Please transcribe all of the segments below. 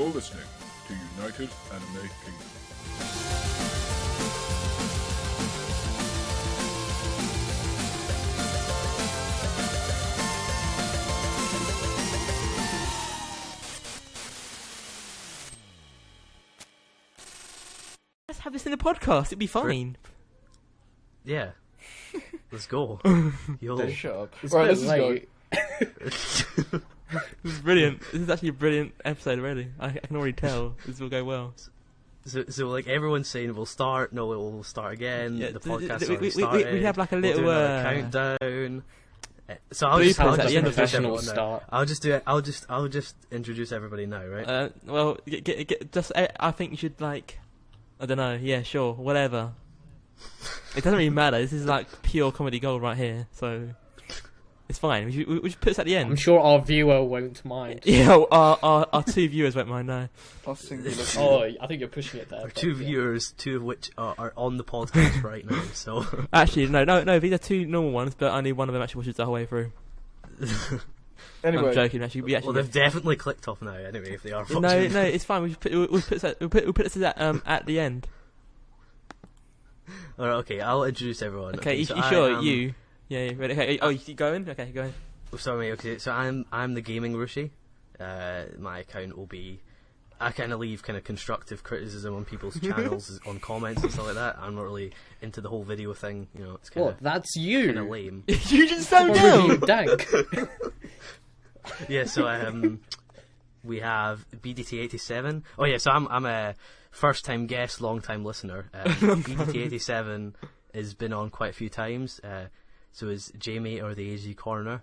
You're listening to United Anime Kingdom. Let's have this in the podcast. It'd be fine. Yeah. Let's go. Yo. Shut up. It's Right, a let's bit just go. late. This is brilliant. This is actually a brilliant episode already. I can already tell this will go well. So like everyone's saying we'll start. No, we'll start again. Yeah, the podcast we have like a little we'll do another countdown. So I'll Blue just Prince at the end of introduce professional everyone now. start. I'll just do it. I'll just introduce everybody now, right? well, just I think you should like, I don't know. Yeah, sure, whatever. It doesn't really matter. This is like pure comedy gold right here, so it's fine. We should put this at the end. I'm sure our viewer won't mind. Yeah, our two viewers won't mind. No. Plus, singular. Oh, I think you're pushing it there. Our but two yeah. viewers, two of which are on the podcast right now. So Actually, no. These are two normal ones, but only one of them actually watches the whole way through. Anyway, I'm joking. Actually, we actually. well, they've definitely clicked off now. Anyway, if they are watching. No, it's fine. We'll put this at the end. Alright, okay, I'll introduce everyone. Okay, you so sure? I, You? Yeah. Ready? Okay. Oh, you keep going. Okay, go ahead. Sorry, okay. So I'm TheGamingRushi. My account will be. I kind of leave kind of constructive criticism on people's channels, on comments and stuff like that. I'm not really into the whole video thing. You know, it's kind What? That's you. of lame. You just so What review know. dank. Yeah. So we have BDT87. Oh yeah. So I'm a first-time guest, long-time listener. BDT87 has been on quite a few times. So is Jamie or the AZ Corner.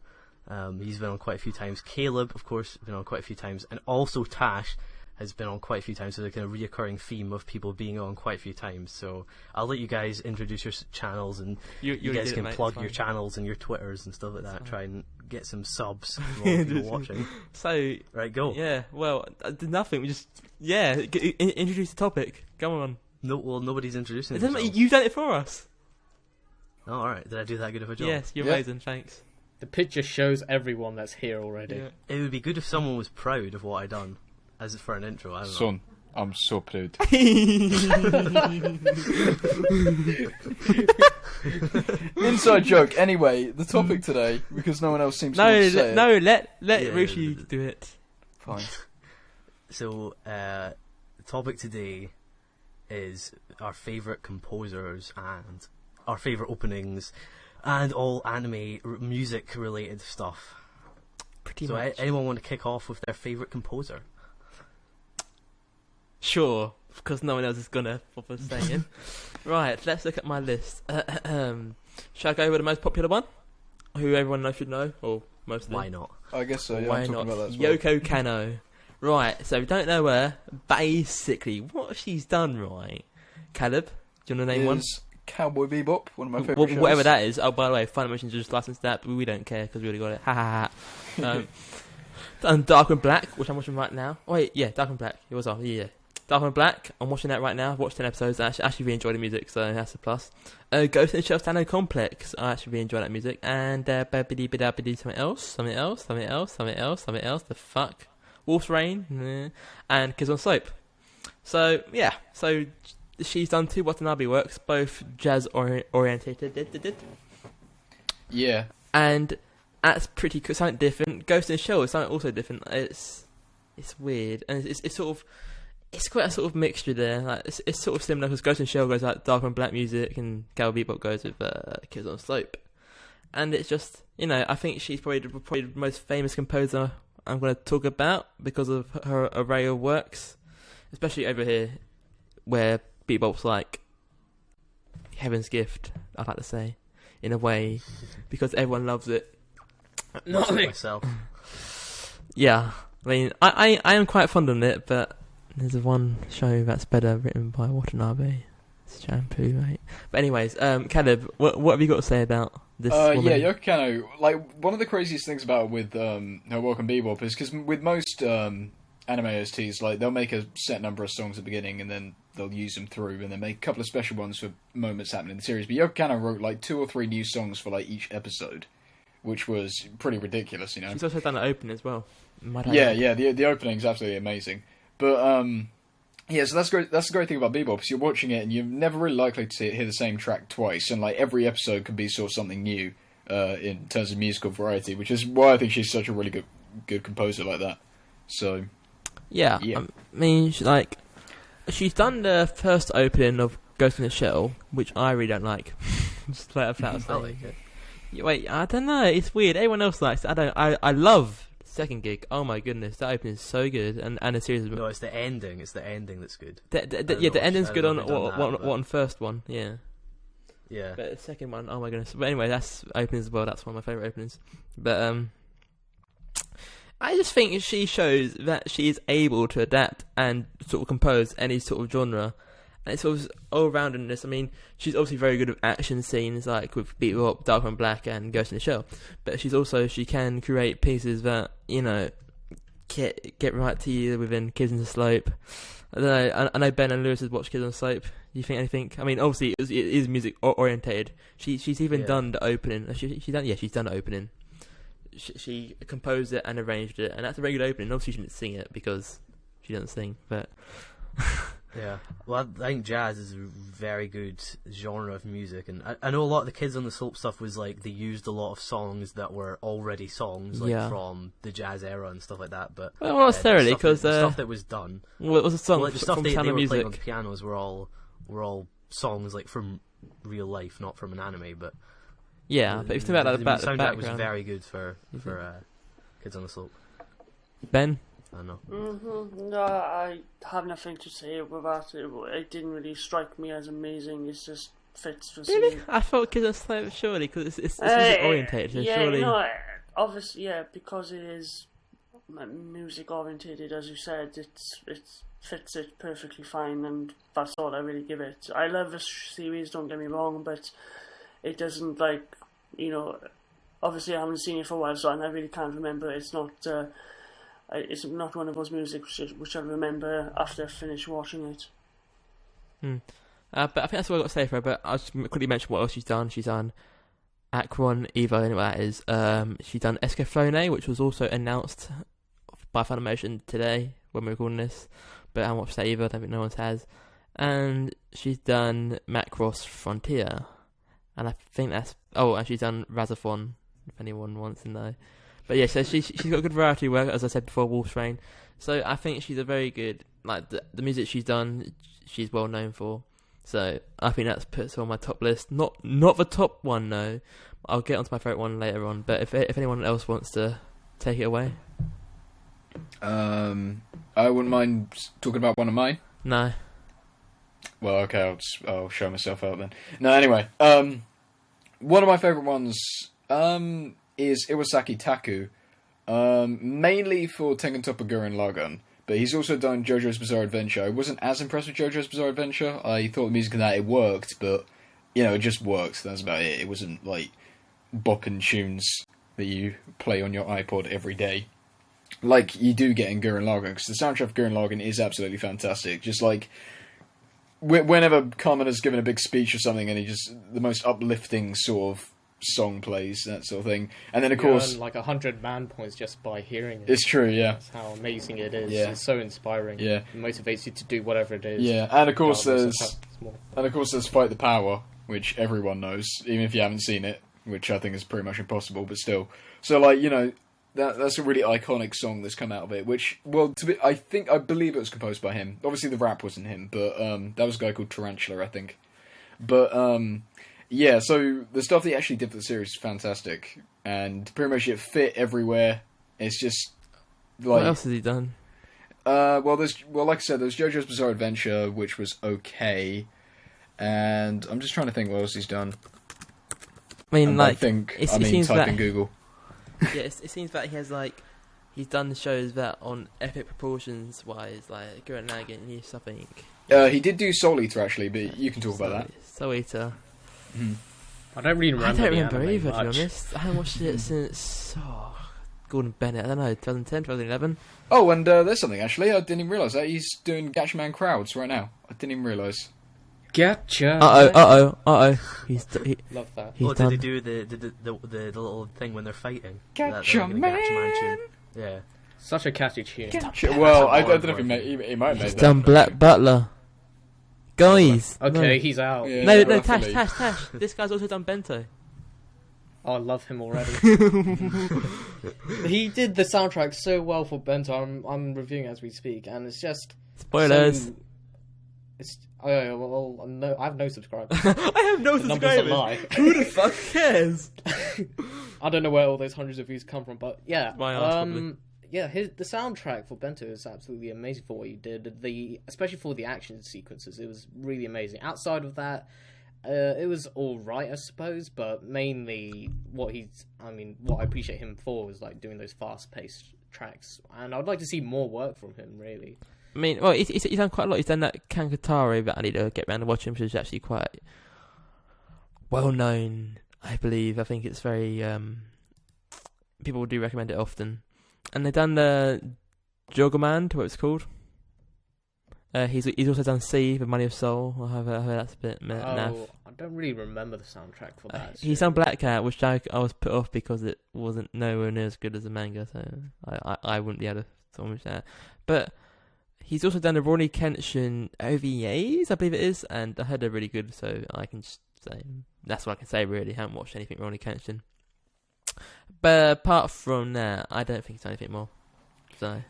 He's been on quite a few times. Caleb, of course, has been on quite a few times, and also Tash has been on quite a few times. So there's a kind of reoccurring theme of people being on quite a few times. So I'll let you guys introduce your channels, and you guys can plug your channels and your Twitters and stuff like that. Try and get some subs from all the people watching. So Right, go. yeah. Well, I did nothing. We just introduce the topic. Come on. No, well, nobody's introducing It doesn't themselves. matter, you've done it for us. Oh, alright. Did I do that good of a job? Yes, you're Yeah. amazing. Thanks. The picture shows everyone that's here already. Yeah. It would be good if someone was proud of what I done as for an intro. I don't know. Son, I'm so proud. Inside joke. Anyway, the topic today, because no one else seems to want to say it. Let Yeah, Rushi do it. Fine. So, the topic today is our favourite composers and our favourite openings and all anime music related stuff. Pretty So, much. anyone want to kick off with their favourite composer? Sure, because no one else is gonna bother saying. Right, let's look at my list. Shall I go with the most popular one? Who everyone should know, or most of them? Why not? I guess so. Yeah, Why I'm not? talking about that as well. Yoko Kanno. Right, so if you don't know her, basically, what she's done, right? Caleb, do you want to name one? Is Cowboy Bebop, one of my favourite shows. Whatever that is. Oh, by the way, Funimation just licensed that, but we don't care because we already got it. Ha ha ha. And Dark and Black, which I'm watching right now. Oh, wait, yeah, Dark and Black. It was off, yeah. Dark and Black, I'm watching that right now. I've watched 10 episodes. I actually really enjoy the music, so that's a plus. Ghost in the Shell Stanley Complex, I actually really enjoy that music. And something else. The fuck? Wolf's Rain, and Kids on Slope. So, yeah. So, she's done two Watanabe works, both jazz orientated. Yeah. And that's pretty cool. Something different. Ghost in the Shell is something also different. It's weird, and it's sort of, it's quite a sort of mixture there. Like it's sort of similar because Ghost in the Shell goes like dark and black music, and Cowboy Bebop goes with Kids on Slope. And it's just, I think she's probably the most famous composer I'm going to talk about because of her array of works, especially over here where Bebop's like heaven's gift, I'd like to say, in a way, because everyone loves it. Not myself. Yeah, I mean, I am quite fond of it, but there's one show that's better written by Watanabe. It's Shampoo, right? But anyways, Caleb, what have you got to say about this woman? Yeah, Yoko Kanno. Like, one of the craziest things about it with her work on Bebop is because with most anime OSTs, like, they'll make a set number of songs at the beginning and then they'll use them through and then make a couple of special ones for moments happening in the series. But Yoko Kanno wrote like 2 or 3 new songs for like each episode, which was pretty ridiculous, She's also done an opening as well. Yeah, the opening's absolutely amazing. But yeah, so that's great. That's the great thing about Bebop, is you're watching it and you're never really likely to hear the same track twice, and like every episode can be sort of something new in terms of musical variety, which is why I think she's such a really good composer like that. So Yeah. I mean, she's done the first opening of Ghost in the Shell, which I really don't like. Just flat out. I like it. Wait, I don't know. It's weird. Everyone else likes it. I don't. I love the second gig. Oh my goodness, that opening is so good, and the series. No, it's the ending. It's the ending that's good. The ending's good on first one. Yeah. Yeah. But the second one, oh my goodness. But anyway, that's openings as well. That's one of my favourite openings. But I just think she shows that she is able to adapt and sort of compose any sort of genre. And it's sort of all-roundedness. I mean, she's obviously very good with action scenes, like with Bebop, Dark and Black, and Ghost in the Shell. But she can create pieces that, you know, get right to you within Kids on the Slope. I don't know. I know Ben and Lewis has watched Kids on the Slope. Do you think anything? I mean, obviously it is music orientated. She's even done the opening. She's done the opening. She composed it and arranged it, and that's a very good opening. Obviously, she didn't sing it because she doesn't sing, but. Yeah, well, I think jazz is a very good genre of music, and I know a lot of the Kids on the Slope stuff was like they used a lot of songs that were already songs, like from the jazz era and stuff like that. But well, not necessarily, because the stuff that was done. Well, it was a song the stuff from they Sound were of Music. playing on the pianos were all songs like from real life, not from an anime. But yeah, but if you think about the background, was very good for Kids on the Slope. Ben. I don't know. No, I have nothing to say about it. It didn't really strike me as amazing. It just fits for Really? me. I thought Kids on the Slope, surely, because it's music orientated. So yeah, surely. Obviously, yeah, because it is music orientated, as you said, it fits it perfectly fine, and that's all I really give it. I love this series, don't get me wrong, but it doesn't, like, you know, obviously I haven't seen it for a while, so I really can't remember. It's not one of those music which I'll remember after I finish watching it. But I think that's all I've got to say for her. But I'll just quickly mention what else she's done. She's done Akron, Evo, I know what that is. She's done Escaflowne, which was also announced by Funimation today when we're recording this. But I haven't watched that either. I don't think no one has. And she's done Macross Frontier. And I think that's... Oh, and she's done Razathon, if anyone wants to know. But yeah, so she's got good variety of work, as I said before, Wolf's Rain. So I think she's a very good, like, the music she's done, she's well known for. So I think that puts her on my top list. Not the top one, no. I'll get onto my favourite one later on. But if anyone else wants to take it away. I wouldn't mind talking about one of mine. No. Well, okay, I'll show myself out then. No, anyway, one of my favourite ones, is Iwasaki Taku, mainly for Tengen Toppa Gurren Lagann, but he's also done JoJo's Bizarre Adventure. I wasn't as impressed with JoJo's Bizarre Adventure. I thought the music in that, it worked, but, you know, it just worked. That's about it. It wasn't, like, bopping tunes that you play on your iPod every day, like you do get in Gurren Lagann, because the soundtrack of Gurren Lagann is absolutely fantastic. Just like, whenever Carmen has given a big speech or something, and the most uplifting sort of song plays, that sort of thing. And then of course, earn like 100 man points just by hearing it. It's true, yeah. That's how amazing it is. Yeah. It's so inspiring. Yeah. It motivates you to do whatever it is. Yeah, and of course regardless there's Fight the Power, which everyone knows, even if you haven't seen it, which I think is pretty much impossible, but still. So, like, you know, that's a really iconic song that's come out of it, which, well, I believe it was composed by him. Obviously the rap wasn't him, but that was a guy called Tarantula, I think. But yeah, so the stuff that he actually did for the series is fantastic, and pretty much it fit everywhere. It's just like, what else has he done? Like I said, there's JoJo's Bizarre Adventure, which was okay, and I'm just trying to think what else he's done. I mean, and like, type in Google. Yeah, it seems that he's done shows that on epic proportions wise, like Gurren Lagann and stuff. I think. He did do Soul Eater actually, but you can talk about that. Soul Eater. Mm-hmm. I don't really remember. I don't remember the either, anime to be much. honest. I haven't watched it since Gordon Bennett. I don't know, 2010, 2011. Oh, and there's something actually. I didn't even realise that he's doing Gatchaman crowds right now. I didn't even realise. Gotcha. Uh oh. Love that. He's did done. they do the little thing when they're fighting? Gatchaman. Gatchaman tune. Yeah. Such a catchy tune. Well, I don't know if he might have made He's that. done Black Butler. Guys. Okay, he's out. Yeah, No, roughly. Tash. This guy's also done Bento. Oh, I love him already. He did the soundtrack so well for Bento. I'm reviewing as we speak, and it's just Spoilers. Oh yeah, well, no, I have no subscribers. I have no The numbers are subscribers. lie. Who the fuck cares? I don't know where all those hundreds of views come from, but yeah, My arse, probably. yeah, the soundtrack for Bento is absolutely amazing for what you did. Especially for the action sequences, it was really amazing. Outside of that, it was all right, I suppose, but mainly what I appreciate him for was like doing those fast-paced tracks, and I'd like to see more work from him, really. I mean, well, he's done quite a lot. He's done that Kankatari, but I need to get around to watch him, which is actually quite well known, I believe. I think it's very people do recommend it often. And they've done the Joggerman, what it's called. He's also done C, The Money of Soul. I heard that's a bit naff. I don't really remember the soundtrack for that. He's done Black Cat, which I was put off because it wasn't nowhere near as good as the manga, so I wouldn't be able to sort of that. But he's also done the Ronnie Kenshin OVAs, I believe it is, and I heard they're really good, so I can just say that's what I can say. Really, I haven't watched anything Ronnie Kenshin. But apart from that, I don't think it's anything more. So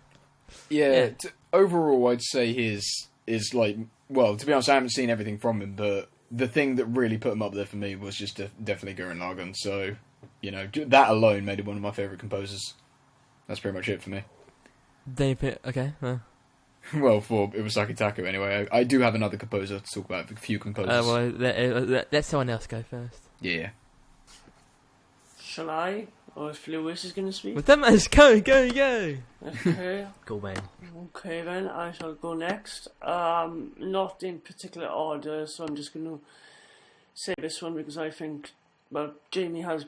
Yeah. Overall, I'd say his is like, well, to be honest, I haven't seen everything from him, but the thing that really put him up there for me was just definitely Gurren Lagann. So, that alone made him one of my favourite composers. That's pretty much it for me. okay. Well, for Iwasaki Taku anyway. I do have another composer to talk about, a few composers. Well, let someone else go first. Yeah. Shall I? Or if Lewis is going to speak? Well, that man's go. Okay. Go, man. Okay then, I shall go next. Not in particular order, so I'm just going to say this one because I think, well, Jamie has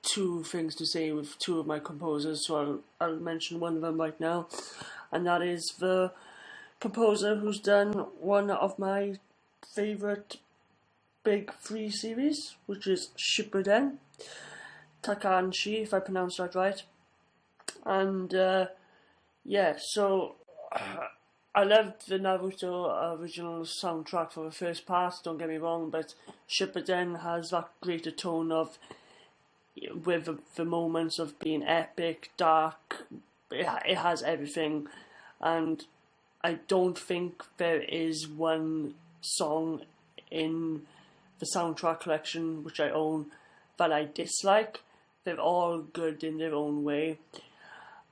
two things to say with two of my composers, so I'll mention one of them right now, and that is the composer who's done one of my favourite big three series, which is Shippuden, Takanshi, if I pronounced that right. And so I loved the Naruto original soundtrack for the first part, don't get me wrong, but Shippuden has that greater tone of, with the moments of being epic, dark, it has everything, and I don't think there is one song in the soundtrack collection which I own that I dislike. They're all good in their own way.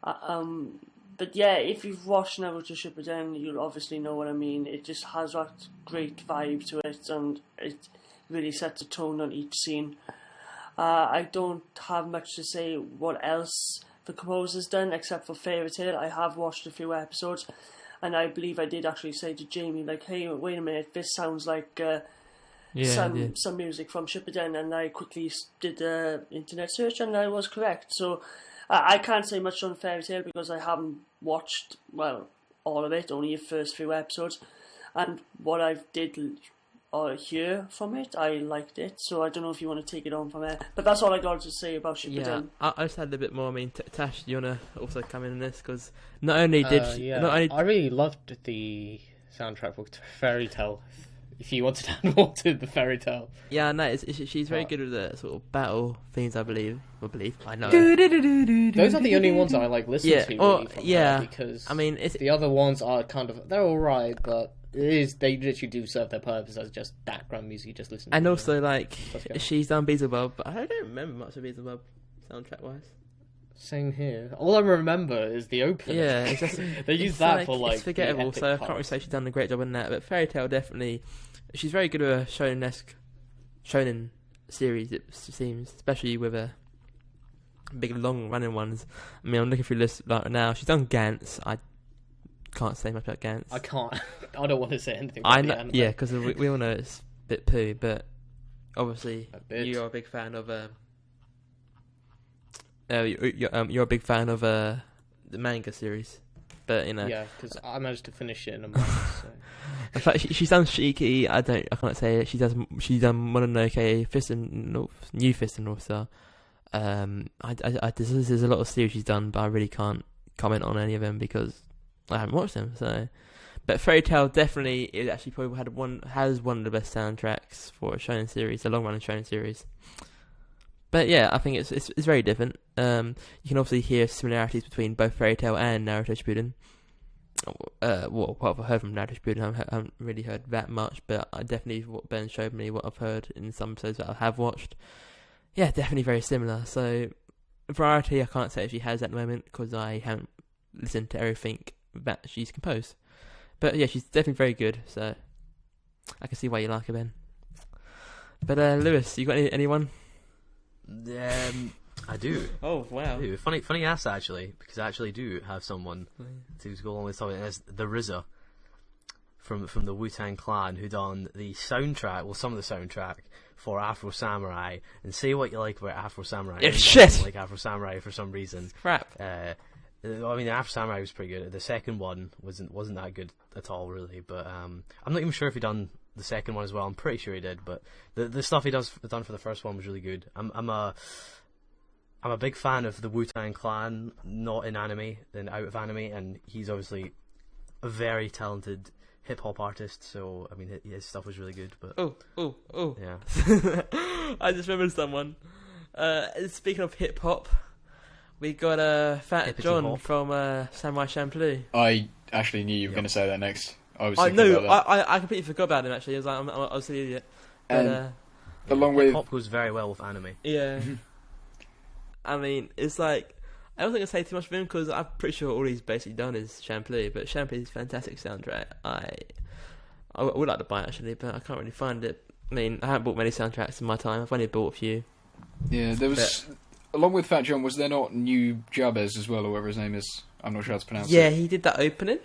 But yeah, if you've watched Naruto Shippuden, you'll obviously know what I mean. It just has that great vibe to it, and it really sets a tone on each scene. I don't have much to say what else the composer's done, except for Fairy Tail. I have watched a few episodes, and I believe I did actually say to Jamie, like, hey, wait a minute, this sounds like some music from Shippuden, and I quickly did an internet search, and I was correct. So I can't say much on Fairy Tail because I haven't watched, well, all of it, only the first few episodes, and what I did hear from it, I liked it, so I don't know if you want to take it on from there, but that's all I got to say about Shippuden. Yeah, I just had a bit more. I mean, Tash, do you want to also come in on this? Because not only did I really loved the soundtrack for Fairy Tail. If you wanted to add more to the Fairy Tale. Yeah, no, she's very good with the sort of battle themes, I believe. I know. Those are the only ones that I like listening to. Really, from her, because I mean, the other ones are kind of, they're alright, but they literally do serve their purpose as just background music you just listen to. And also, like, she's done Beelzebub, but I don't remember much of Beelzebub soundtrack wise. Same here. All I remember is the opening. Yeah, it's just, they use that for like. It's forgettable, so I can't really say she's done a great job in that. But Fairy Tail definitely, she's very good with a shonen series. It seems, especially with a big long running ones. I mean, I'm looking through this right now. She's done Gantz. I can't say much about Gantz. I can't. I don't want to say anything. About I know, yeah, because we all know it's a bit poo, but obviously you're a big fan of. You're a big fan of the manga series, but yeah, because I managed to finish it in a month. So. In fact, she's done Shiki. I can't say it. She's done Mononoke, New Fist and North Star. There's a lot of series she's done, but I really can't comment on any of them because I haven't watched them. So, but Fairy Tail definitely is actually probably has one of the best soundtracks for a shonen series, a long running shonen series. But yeah, I think it's very different. You can obviously hear similarities between both Fairy Tail and Naruto Shippuden. What I've heard from Naruto Shippuden, I haven't really heard that much, but I definitely, what Ben showed me, what I've heard in some episodes that I have watched, yeah, definitely very similar. So variety, I can't say if she has at the moment because I haven't listened to everything that she's composed. But yeah, she's definitely very good. So I can see why you like her, Ben. But Lewis, you got anyone? I do. Oh wow! I do. Funny ass actually, because I actually do have someone to go along with something. It's the RZA from the Wu-Tang Clan who done the soundtrack, well, some of the soundtrack for Afro Samurai. And say what you like about Afro Samurai. It's shit. Like Afro Samurai for some reason. Crap. I mean, the Afro Samurai was pretty good. The second one wasn't that good at all, really. But I'm not even sure if he done the second one as well. I'm pretty sure he did, but the stuff he done for the first one was really good. I'm a big fan of the Wu-Tang Clan, not in anime, and out of anime, and he's obviously a very talented hip hop artist. So I mean, his stuff was really good. But oh, yeah. I just remembered someone. Speaking of hip hop, we got Fat Hippity John hop. from Samurai Champloo. I actually knew you were going to say that next. I was I thinking know. about that. I completely forgot about him. Actually, I was like, I was an idiot. But, And along hip with hop goes very well with anime. yeah. I mean, it's like I don't think I say too much of him because I'm pretty sure all he's basically done is Champloo. But Champloo's fantastic soundtrack. I would like to buy it actually, but I can't really find it. I mean, I haven't bought many soundtracks in my time. I've only bought a few. yeah, there was along with Fat John. Was there not New Jabez as well, or whatever his name is? I'm not sure how to pronounce Yeah, it. he did that opening.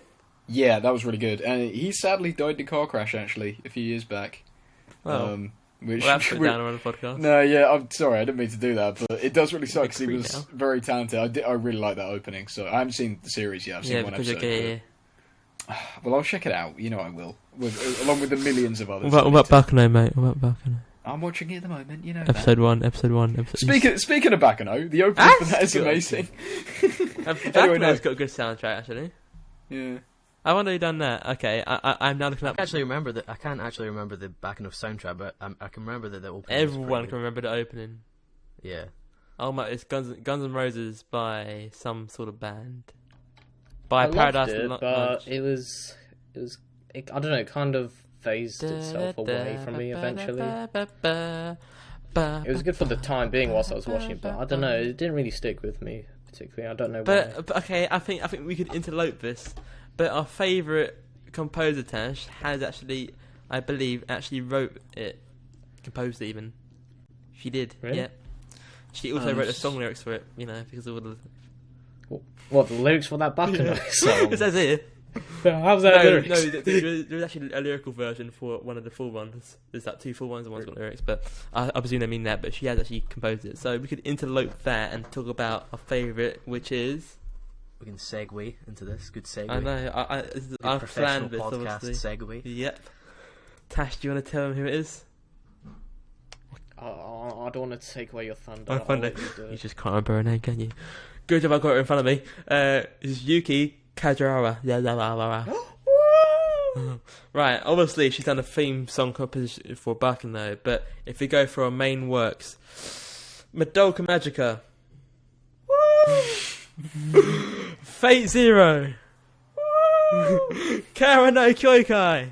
Yeah, that was really good. And he sadly died in a car crash actually a few years back. Oh, Which well, that's put down on the podcast. No, yeah, I'm sorry, I didn't mean to do that, but it does really suck because he Big was freak out. very talented. I really like that opening, so I haven't seen the series yet. I've seen Yeah, one because episode. you're gay. Well, I'll check it out. You know I will, along with the millions of others. What about Bakano, mate? What about Bakano? I'm watching it at the moment. You know. Episode one. Episode. Speaking of Bakano, the opening for that is good. amazing. Bakano's no. got a good soundtrack actually. Yeah. I wonder who done that. Okay, I'm now looking I up. can't actually remember the back end of soundtrack, but I can remember that the opening. Everyone can remember the opening. Yeah. Oh my! It's Guns N' Roses by some sort of band. By I loved Paradise it, Lunch. but it was I don't know, it kind of phased itself away from me eventually. It was good for the time being whilst I was watching it, but I don't know, it didn't really stick with me particularly. I don't know why. But okay, I think we could interlope this. But our favourite composer Tash has actually, I believe, wrote it, composed it even. She did, Really? yeah. She also wrote the song lyrics for it, you know, because of all the. What, the lyrics for that Bakano song? It says here. How's that lyrics? No, there's actually a lyrical version for one of the full ones. There's like two full ones and one's got lyrics, but I presume they mean that. But she has actually composed it, so we could interlope that and talk about our favourite, which is. We can segue into this. Good segue. I know. I've professional planned this, podcast obviously. segue. Yep. Tash, do you want to tell them who it is? I don't want to take away your thunder. Oh, I'll thunder. let you do it. You just can't remember her name, can you? Good job, I got it in front of me. It's Yuki Kajirawa. Right, obviously she's done a theme song composition for Bakano, but if we go for our main works, Madoka Magica, Fate Zero, Kara no Kyoikai.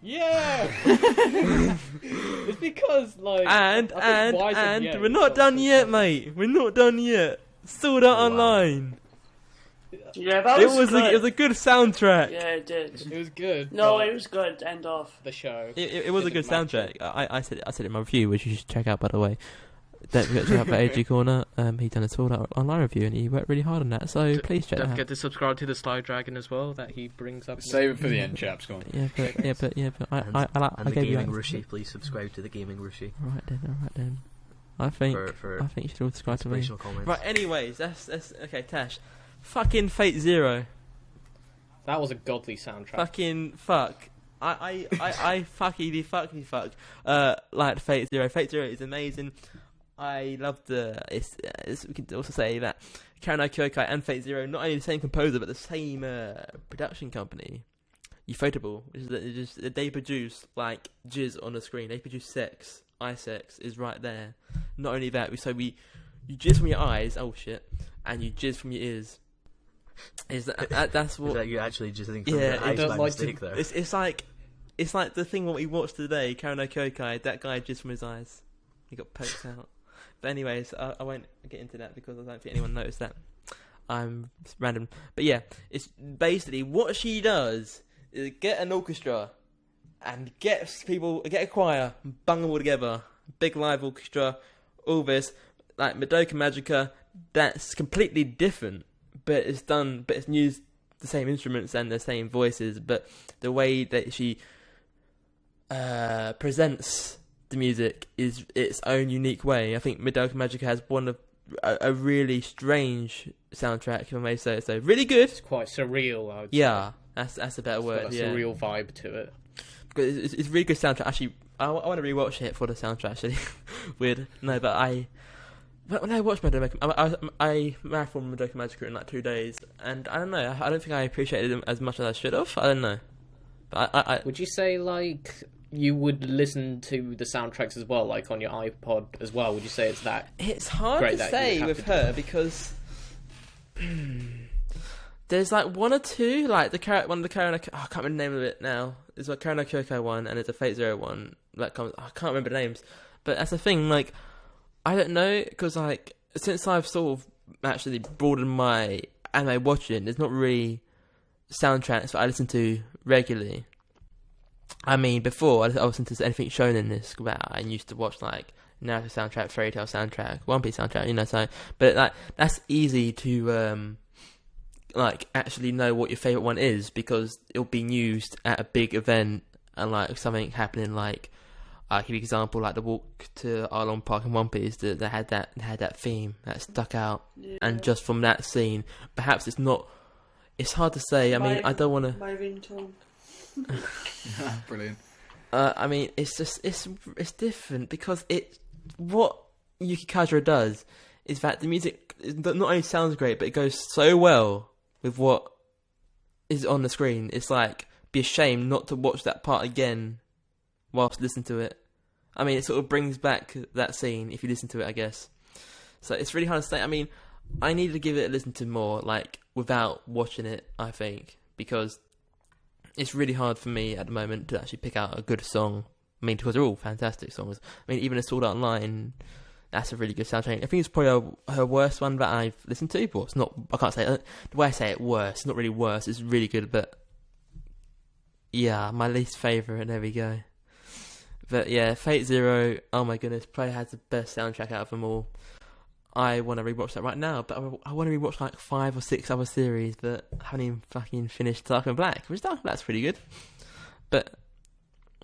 Yeah! It's because, like... And I think Wise at the end we're not done was yet, so- mate. We're not done yet. Sword Art Wow. Online. Yeah, that It was was good. it was a good soundtrack. Yeah, it did. It was good. No, but it was good. End off. the show. It was a good Didn't match soundtrack. it. I said it in my review, which you should check out, by the way. Don't forget to check out the AG Corner. He done a Sword Art Online review, and he worked really hard on that. So please check Don't that forget out. to subscribe to the Slide Dragon as well that he brings up. Save it for the end, chaps. Go on. Yeah, but And I the gave you Gaming that. Rushi, please subscribe to the Gaming Rushi All right then. I think for you should all subscribe to me. inspirational comments. Right. Anyways, that's okay. Tash, fucking Fate Zero. That was a godly soundtrack. Fucking fuck. I fuckity fuck. Like Fate Zero. Fate Zero is amazing. I love we can also say that Karen Kyokai and Fate Zero, not only the same composer but the same production company, Ufotable, which is they produce like jizz on the screen. They produce sex. Eye sex is right there. Not only that, you jizz from your eyes. Oh shit! And you jizz from your ears. That's what? Is that you actually just think from your eyes by mistake there? It's like the thing what we watched today. Karen Kyokai. That guy jizzed from his eyes. He got poked out. But anyways, I won't get into that because I don't think anyone noticed that. It's random. But yeah, it's basically what she does is get an orchestra and get a choir, and bung them all together, big live orchestra, all this, like Madoka Magica, that's completely different, but it's used the same instruments and the same voices, but the way that she presents the music is its own unique way. I think Madoka Magica has one of a really strange soundtrack, if I may say so. Really good. It's quite surreal, I would say. Yeah, that's a better word. It's got a surreal vibe to it. Because it's really good soundtrack. Actually, I want to rewatch it for the soundtrack. Actually, weird. No, but when I watched Madoka, I marathoned Madoka Magica in like 2 days, and I don't know. I don't think I appreciated them as much as I should have. I don't know. But I would you say like you would listen to the soundtracks as well, like on your iPod as well? Would you say it's that? It's hard great to that say with her because there's like one or two, like one of the Karen. I can't remember the name of it now. There's a Karen Kyoko one, and there's a Fate Zero one that comes. I can't remember the names, but that's the thing. Like, I don't know because like since I've sort of actually broadened my anime watching, there's not really soundtracks that I listen to regularly. I mean, before I listened to anything shown in this, I used to watch like Naruto soundtrack, Fairy Tail soundtrack, One Piece soundtrack, you know. So, but like that's easy to like actually know what your favorite one is because it'll be used at a big event and like something happening. Like I'll give you an example, like the walk to Arlong Park in One Piece that had that theme that stuck out, and just from that scene, perhaps it's not. It's hard to say. I mean, I don't want to. My ringtone. Brilliant. I mean, it's just it's different because what Yuki Kajira does is that the music not only sounds great, but it goes so well with what is on the screen. It's like be ashamed not to watch that part again whilst listening to it. I mean, it sort of brings back that scene if you listen to it, I guess. So it's really hard to say. I mean, I need to give it a listen to more, like without watching it. I think because it's really hard for me at the moment to actually pick out a good song. I mean, because they're all fantastic songs. I mean, even a Sword Art Online, that's a really good soundtrack. I think it's probably her worst one that I've listened to, but it's not. I can't say the way I say it. Worse. It's not really worse. It's really good, but yeah, my least favorite. There we go. But yeah, Fate Zero. Oh my goodness, probably has the best soundtrack out of them all. I want to rewatch that right now, but I want to rewatch like 5 or 6 other series, but I haven't even fucking finished Dark and Black, which Dark and Black's pretty good. But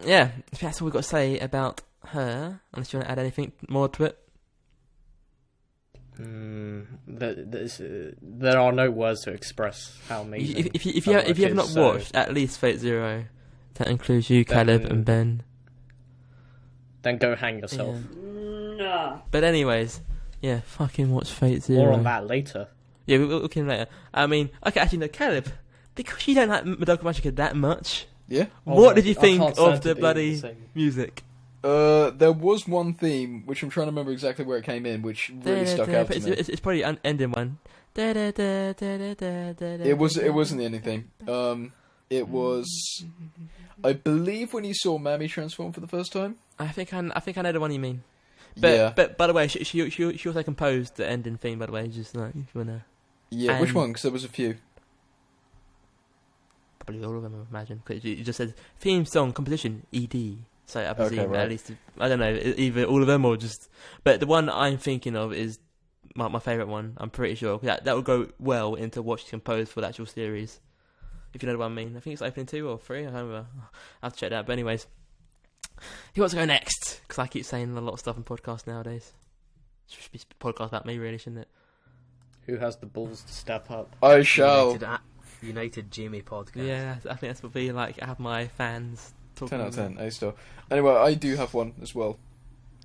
yeah, that's all we've got to say about her, unless you want to add anything more to it. There are no words to express how amazing. If you have not watched at least Fate Zero, that includes you, Caleb, and Ben. Then go hang yourself. Yeah. Nah. But anyways, yeah, fucking watch Fate Zero. More on that later. Yeah, we'll come later. I mean, okay, actually no, Caleb, because you don't like Madoka Magica that much. Yeah. What did you think of the bloody music? There was one theme which I'm trying to remember exactly where it came in, which really stuck out to me. It's probably an ending one. It wasn't the ending theme. It was, I believe, when you saw Mami transform for the first time. I think I know the one you mean. But yeah. But by the way, she also composed the ending theme. By the way, just like if you wanna. Yeah, which one? Because there was a few. Probably all of them, I imagine. Because it just says theme song composition ED. So I presume at least I don't know either all of them or just. But the one I'm thinking of is my favourite one. I'm pretty sure that would go well into what she composed for the actual series. If you know what I mean. I think it's opening 2 or 3. I can't remember. I have to check that. But anyways, who wants to go next? Because I keep saying a lot of stuff in podcasts nowadays. It should be a podcast about me, really, shouldn't it? Who has the balls to step up? I shall. United Jamie podcast. Yeah, I think that's what be like. I have my fans. 10 out of 10, A star. Anyway, I do have one as well.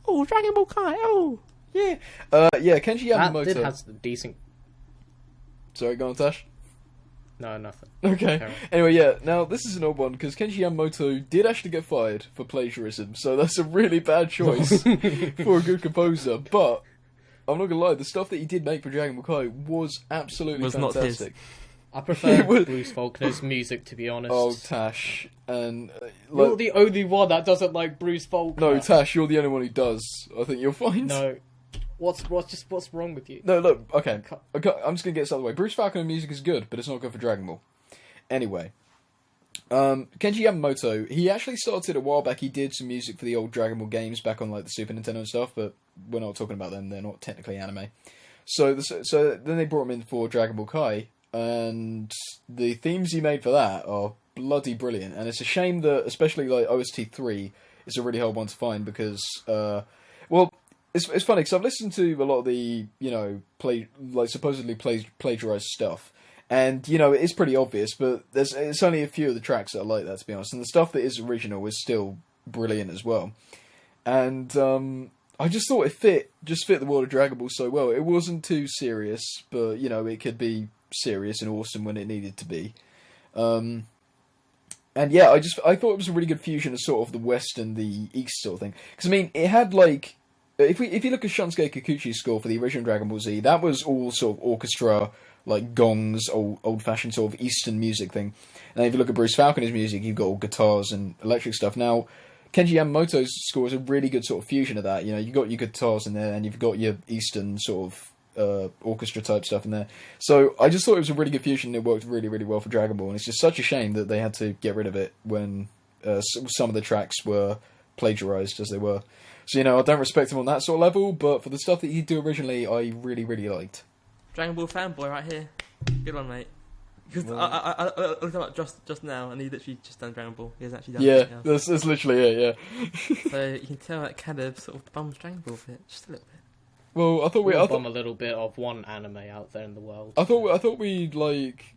Oh, Dragon Ball Kai! Oh, yeah. Yeah, Kenji Yamamoto. That did have decent. Sorry, go on, Tash. No, nothing. Okay. Carry on. Anyway, yeah. Now this is an odd one because Kenji Yamamoto did actually get fired for plagiarism, so that's a really bad choice for a good composer. But I'm not gonna lie, the stuff that he did make for Dragon Ball Kai was absolutely Was not his. fantastic. I prefer It was- Bruce Faulkner's music, to be honest. Oh, Tash, and You're the only one that doesn't like Bruce Faulkner. no, Tash, you're the only one who does. I think you'll find. No. What's wrong with you? No, look, okay, I'm just gonna get this out of the way. Bruce Falconer music is good, but it's not good for Dragon Ball. Anyway, Kenji Yamamoto, he actually started a while back. He did some music for the old Dragon Ball games back on like the Super Nintendo and stuff, but we're not talking about them. They're not technically anime. So then they brought him in for Dragon Ball Kai, and the themes he made for that are bloody brilliant. And it's a shame that, especially like OST 3, is a really hard one to find because, well. It's funny because I've listened to a lot of the, supposedly plagiarized stuff, and it is pretty obvious. But it's only a few of the tracks that are like that, to be honest. And the stuff that is original is still brilliant as well. And I just thought it fit the world of Dragon Ball so well. It wasn't too serious, but it could be serious and awesome when it needed to be. And yeah, I thought it was a really good fusion of sort of the West and the East sort of thing. Because it had like. If you look at Shunsuke Kikuchi's score for the original Dragon Ball Z, that was all sort of orchestra, like gongs, old-fashioned sort of Eastern music thing. And if you look at Bruce Falconer's music, you've got all guitars and electric stuff. Now, Kenji Yamamoto's score is a really good sort of fusion of that. You've got your guitars in there, and you've got your Eastern sort of orchestra-type stuff in there. So I just thought it was a really good fusion, and it worked really, really well for Dragon Ball. And it's just such a shame that they had to get rid of it when some of the tracks were plagiarized as they were. So, I don't respect him on that sort of level, but for the stuff that he did originally, I really, really liked. Dragon Ball fanboy right here. Good one, mate. Because I looked up just now, and he literally just done Dragon Ball. He hasn't actually done anything else. That's literally it, yeah. So you can tell that Caleb sort of bums Dragon Ball a bit, just a little bit. Well, I thought We'll bum a little bit of one anime out there in the world. I thought we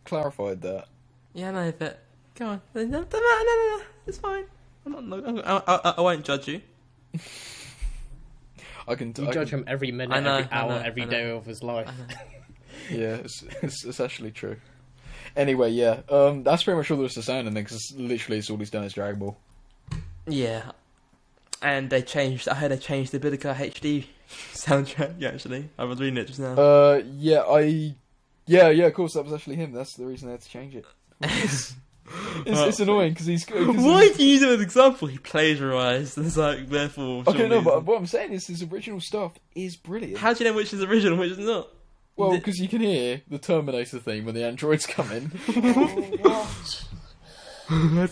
clarified that. Yeah, I know, but go on. No, it's fine. I won't judge you. You judge him every minute, every hour, every day of his life. Yeah, it's actually true. Anyway, yeah, that's pretty much all there is to say on it, because literally it's all he's done is Dragon Ball. Yeah, and I heard they changed the Budokai HD soundtrack. Yeah, actually, I was reading it just now. Yeah, of course, that was actually him. That's the reason they had to change it. It's annoying because he's. Why do you use it as an example? He plagiarised. It's like, therefore. Okay, no, but what I'm saying is his original stuff is brilliant. How do you know which is original and which is not? Well, because you can hear the Terminator theme when the androids come in. What?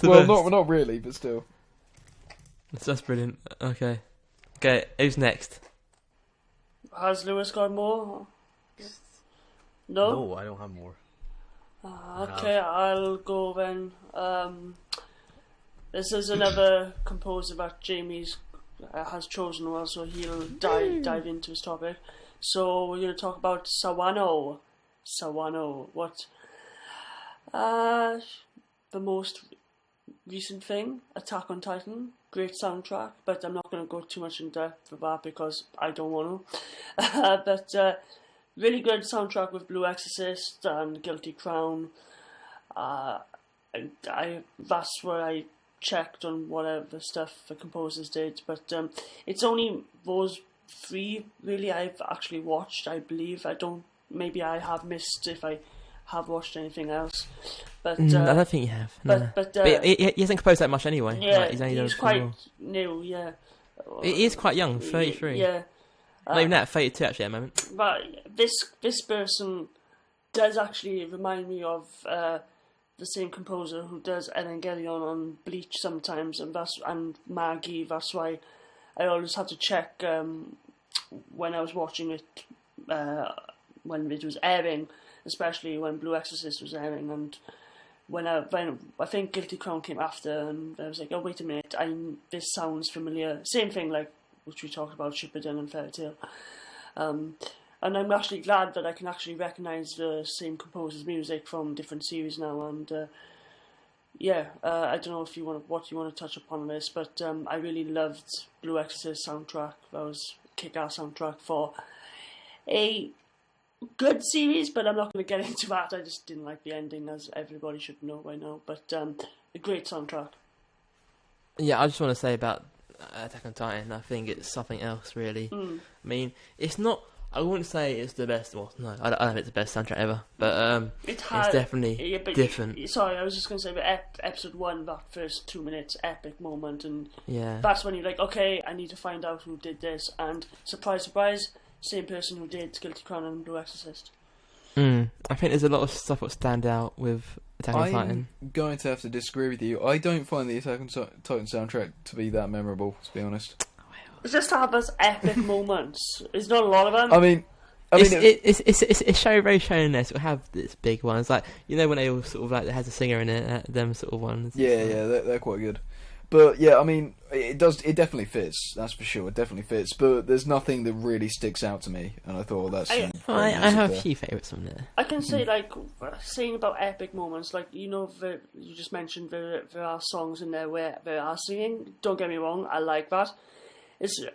Well, not really, but still. That's brilliant. Okay, who's next? Has Lewis got more? No? No, I don't have more. Okay, I'll go then. This is another composer that Jamie's has chosen well, so he'll dive into his topic. So we're going to talk about Sawano. What? The most recent thing, Attack on Titan. Great soundtrack, but I'm not going to go too much in depth with that because I don't want to. But really good soundtrack with Blue Exorcist and Guilty Crown. That's where I checked on whatever stuff the composers did, but it's only those three really I've actually watched. I believe maybe I have missed if I have watched anything else. But I don't think you have. No. But he hasn't composed that much anyway. Yeah, he's quite new. Yeah, he is quite young, 33. Yeah. Not even that, 32 actually at the moment. But this person does actually remind me of the same composer who does Evangelion on Bleach sometimes, and Maggie. That's why I always have to check when I was watching it when it was airing, especially when Blue Exorcist was airing, and when I think Guilty Crown came after, and I was like, oh wait a minute, this sounds familiar. Same thing like which we talked about, Shippuden and Fairy Tail. And I'm actually glad that I can actually recognise the same composer's music from different series now. And I don't know if what you want to touch upon this, but I really loved Blue Exorcist soundtrack. That was a kick-ass soundtrack for a good series, but I'm not going to get into that. I just didn't like the ending, as everybody should know by now. But a great soundtrack. Yeah, I just want to say about Attack on Titan, I think it's something else, really. I mean, it's not... I wouldn't say it's the best... Well, no, I don't think it's the best soundtrack ever. But it's definitely different. Sorry, I was just going to say, but episode 1, that first 2 minutes, epic moment. And yeah, that's when you're like, okay, I need to find out who did this. And surprise, surprise, same person who did Guilty Crown and Blue Exorcist. I think there's a lot of stuff that stand out with Attack on Titan. I'm going to have to disagree with you. I don't find the Attack on Titan soundtrack to be that memorable, to be honest. It's just to have those epic moments. There's not a lot of them. I mean, it's very showiness. It'll have this big ones, like when they all sort of like it has a singer in it, them sort of ones. Yeah, they're quite good. But yeah, I mean, it definitely fits. That's for sure. It definitely fits. But there's nothing that really sticks out to me, and I thought I have a few favourites from there. I can say saying about epic moments, like you just mentioned there are songs in there where they are singing. Don't get me wrong, I like that.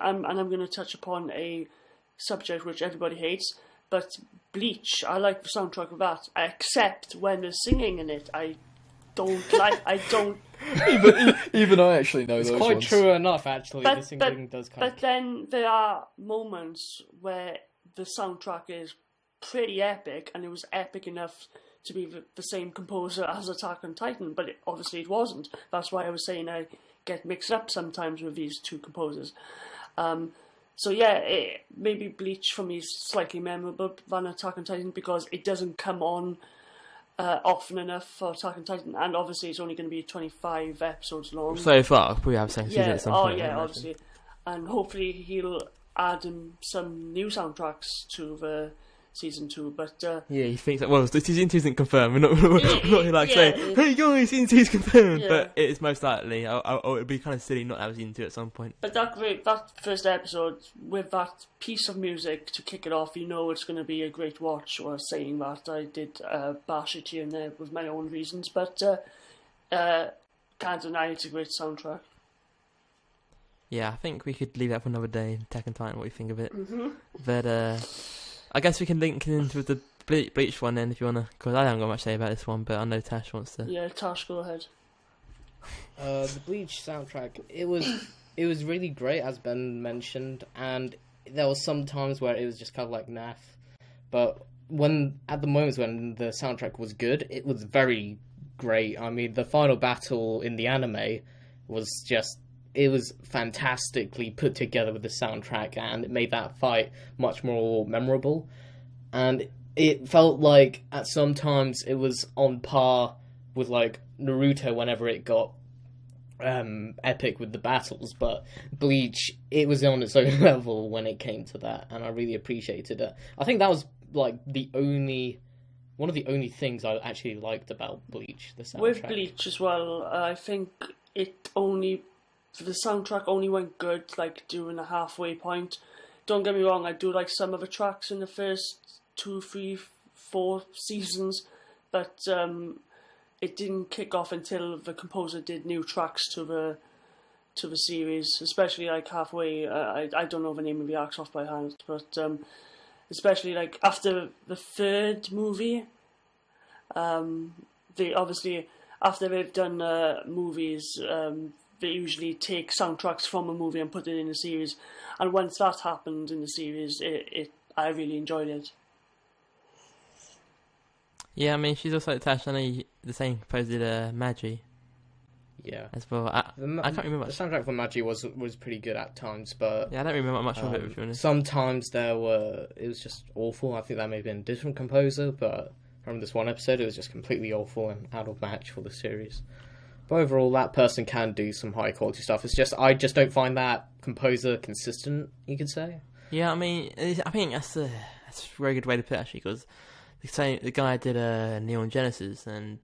And I'm going to touch upon a subject which everybody hates, but Bleach, I like the soundtrack of that, except when they're singing in it. I don't. Even I actually know it's those quite ones. true enough, actually. The singing does come. But then there are moments where the soundtrack is pretty epic, and it was epic enough to be the same composer as Attack on Titan, but obviously it wasn't. That's why I was saying I get mixed up sometimes with these two composers. So yeah, maybe Bleach for me is slightly memorable than Attack on Titan because it doesn't come on often enough for Attack on Titan, and obviously it's only going to be 25 episodes long. So far, we have same season at some point. Obviously, and hopefully he'll add in some new soundtracks to the season 2. But yeah, he thinks that the season 2 isn't confirmed. We're not saying, "Hey guys, season 2 is confirmed," but it's most likely. It'd be kind of silly not to have season 2 at some point. But that first episode with that piece of music to kick it off, it's going to be a great watch. Or saying that, I did bash it here and there with my own reasons, but can't deny it's a great soundtrack. Yeah, I think we could leave that for another day. Attack on Titan, what you think of it? But I guess we can link into the Bleach one then if you wanna, because I haven't got much to say about this one, but I know Tash wants to. Yeah, Tash, go ahead. The Bleach soundtrack, it was really great, as Ben mentioned, and there was some times where it was just kind of like naff, but at the moments when the soundtrack was good, it was very great. I mean, the final battle in the anime was it was fantastically put together with the soundtrack, and it made that fight much more memorable. And it felt like at some times it was on par with like Naruto whenever it got epic with the battles, but Bleach, it was on its own level when it came to that, and I really appreciated it. I think that was like one of the only things I actually liked about Bleach, the soundtrack. With Bleach as well, I think the soundtrack only went good like during the halfway point. Don't get me wrong, I do like some of the tracks in the first 2, 3, 4 seasons, but it didn't kick off until the composer did new tracks to the series, especially like halfway. I don't know the name of the acts off by hand, but especially like after the third movie, they obviously after they've done movies. They usually take soundtracks from a movie and put it in a series, and once that happened in the series, I really enjoyed it. Yeah, I mean, she's also attached. I know the same composer did Magi. Yeah, as well. I can't remember. The soundtrack for Magi was pretty good at times, but yeah, I don't remember much of it. To be honest. Sometimes it was just awful. I think that may have been a different composer, but from this one episode, it was just completely awful and out of match for the series. But overall, that person can do some high quality stuff. It's just I just don't find that composer consistent, you could say. Yeah, I mean, I think that's a very good way to put it, actually, because the guy did Neon Genesis, and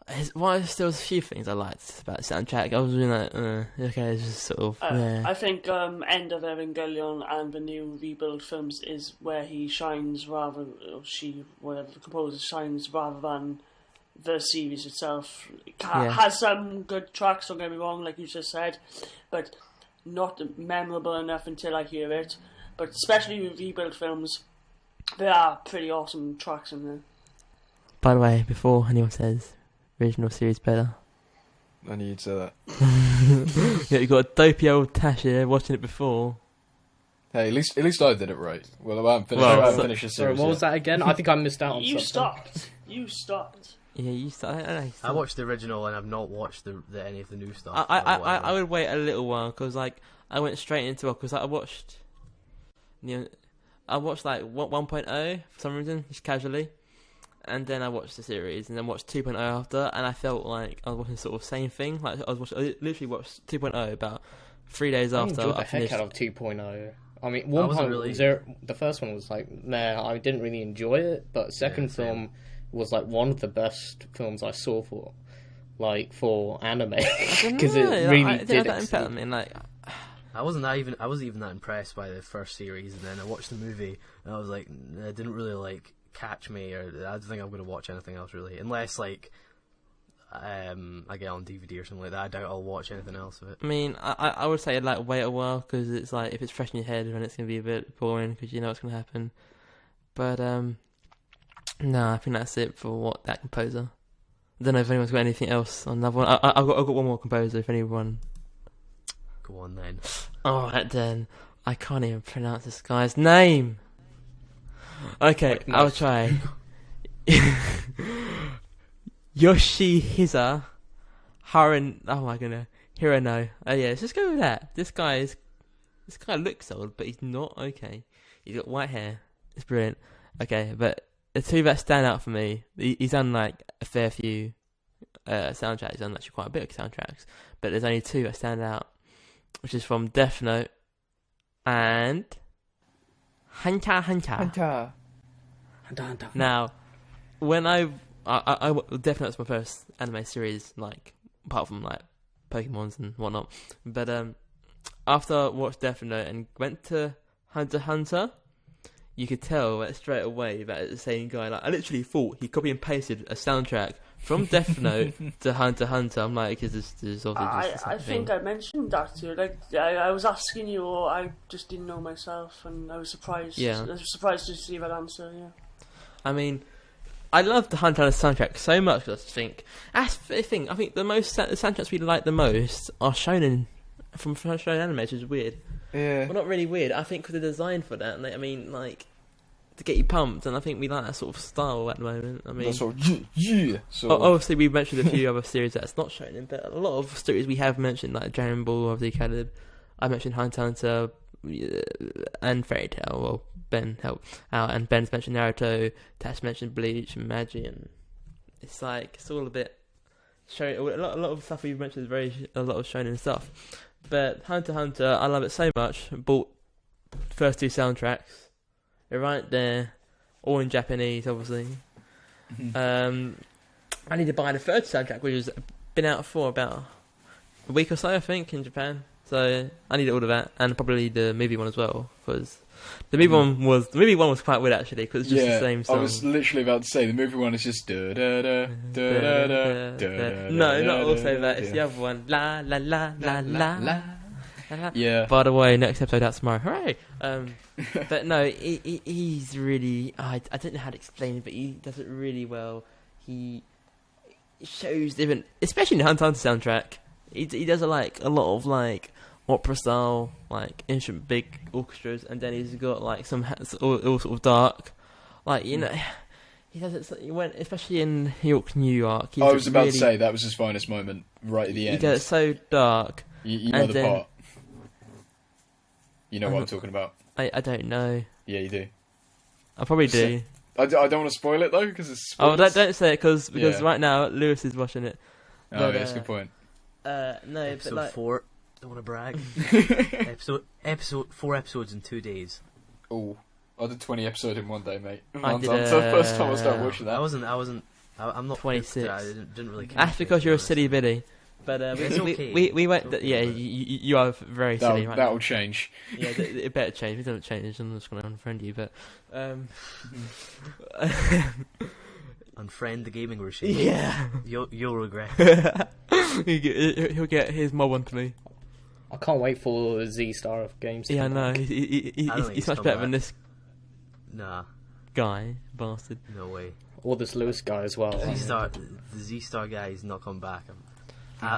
there was a few things I liked about the soundtrack. I was really like, okay, it's just sort of. I think End of Evangelion and the new Rebuild films is where he shines whatever the composer shines, rather than the series itself. Has some good tracks, don't get me wrong, like you just said, but not memorable enough until I hear it. But especially with Rebuild films, There are pretty awesome tracks in there. By the way, before anyone says original series better, I knew you'd say that. yeah, you got a dopey old Tash here watching it before. Hey, at least I did it right. Well, I haven't finished, Well, I haven't finished the Sorry, series what was yet. that again? I think I missed out on You something. stopped. Yeah, you start. I watched the original and I've not watched any of the new stuff. I would wait a little while because like I went straight into it because like, I watched like 1.0 for some reason just casually, and then I watched the series and then watched 2.0 after, and I felt like I was watching sort of same thing. Like I literally watched 2.0 about 3 days I after enjoyed the I finished. heck out of 2.0. I mean, I wasn't 1.0, really- the first one was like, nah, I didn't really enjoy it, but second same. film was like one of the best films I saw for anime, because it really did that exceed. impact on me. Like, I wasn't even that impressed by the first series, and then I watched the movie and I was like, it didn't really like catch me, or I don't think I'm going to watch anything else really, unless like I get on DVD or something like that. I doubt I'll watch anything else of it. I mean, I would say like wait a while because it's like if it's fresh in your head, then it's gonna be a bit boring because you know what's gonna happen. But no, I think that's it for that composer. I don't know if anyone's got anything else on another one. I've got one more composer. If anyone, Go on then. alright then. I can't even pronounce this guy's name. Okay, Like I'll most. try. Yoshihisa Haran. Oh my goodness, Hirano. Oh yeah, let's just go with that. This guy looks old, but he's not. Okay, he's got white hair. It's brilliant. Okay, but the two that stand out for me, he's done like a fair few soundtracks. He's done actually quite a bit of soundtracks, but there's only two that stand out, which is from Death Note and Hunter x Hunter. Now, when Death Note's my first anime series, like apart from like Pokemon's and whatnot. But after I watched Death Note and went to Hunter x Hunter, you could tell that straight away that it's the same guy. Like I literally thought he copy and pasted a soundtrack from Death Note to Hunter x Hunter. I'm like, is this obviously just the I same think thing? I mentioned that to you. Like I was asking you, or I just didn't know myself, and I was surprised. Yeah. I was surprised to see that answer. Yeah. I mean, I love the Hunter x Hunter soundtrack so much. I think that's the thing. I think the soundtracks we like the most are shonen from shonen anime, which is weird. Yeah. Well, not really weird. I think because they're designed for that. And I mean, like to get you pumped, and I think we like that sort of style at the moment. I mean, That's sort of, yeah. obviously we've mentioned a few other series that's not shonen, but a lot of series we have mentioned, like Dragon Ball, obviously Caleb. I mentioned Hunter x Hunter and Fairy Tail. Well, Ben helped out, and Ben's mentioned Naruto. Tash mentioned Bleach and Magi, and it's like it's all a bit shonen. A lot of stuff we've mentioned is a lot of shonen stuff. But Hunter x Hunter, I love it so much. Bought the first two soundtracks. They're right there, all in Japanese, obviously. I need to buy the third soundtrack, which has been out for about a week or so, I think, in Japan. So I need all of that, and probably the movie one as well, because the movie one was quite weird actually, because it's just the same song. I was literally about to say the movie one is just da da da da da da da. No, not also that. It's the other one. La la la la la la. Yeah. By the way, next episode out tomorrow. Hooray! But no, he's really. I don't know how to explain it, but he does it really well. He shows different, especially in the Hunter x Hunter soundtrack. He does a lot of like opera style, like instrument, big orchestras, and then he's got like some all sort of dark, like you know. He does it. He went, especially in New York. I was about to say that was his finest moment right at the end. He does it so dark. You know and the then- part. You know what I'm talking about. I don't know. Yeah, you do. I probably do. I don't want to spoil it though because it's. Oh, spoilers. don't say it because Yeah. right now Lewis is watching it. Oh, but, yeah, that's a good point. No, Episode but like 4. Don't want to brag. episode 4 episodes in 2 days. Oh, I did 20 episodes in one day, mate. I did, That's the first time I started watching I that. I'm not 26. I didn't really. that's because you're a silly biddy. But It's okay. we went. It's okay, Yeah, but- you are very silly right That'll now. change. Yeah, it better change. If it doesn't change, I'm just going to unfriend you. But Unfriend the gaming Rushi. yeah, You'll regret. he'll get his mob onto me. I can't wait for Z Star of Games. to Yeah, I come know. back. He's I don't think much he's better come than back. this. Nah. guy, bastard. No way. Or this Lewis guy as well. The Z-Star guy is not come back.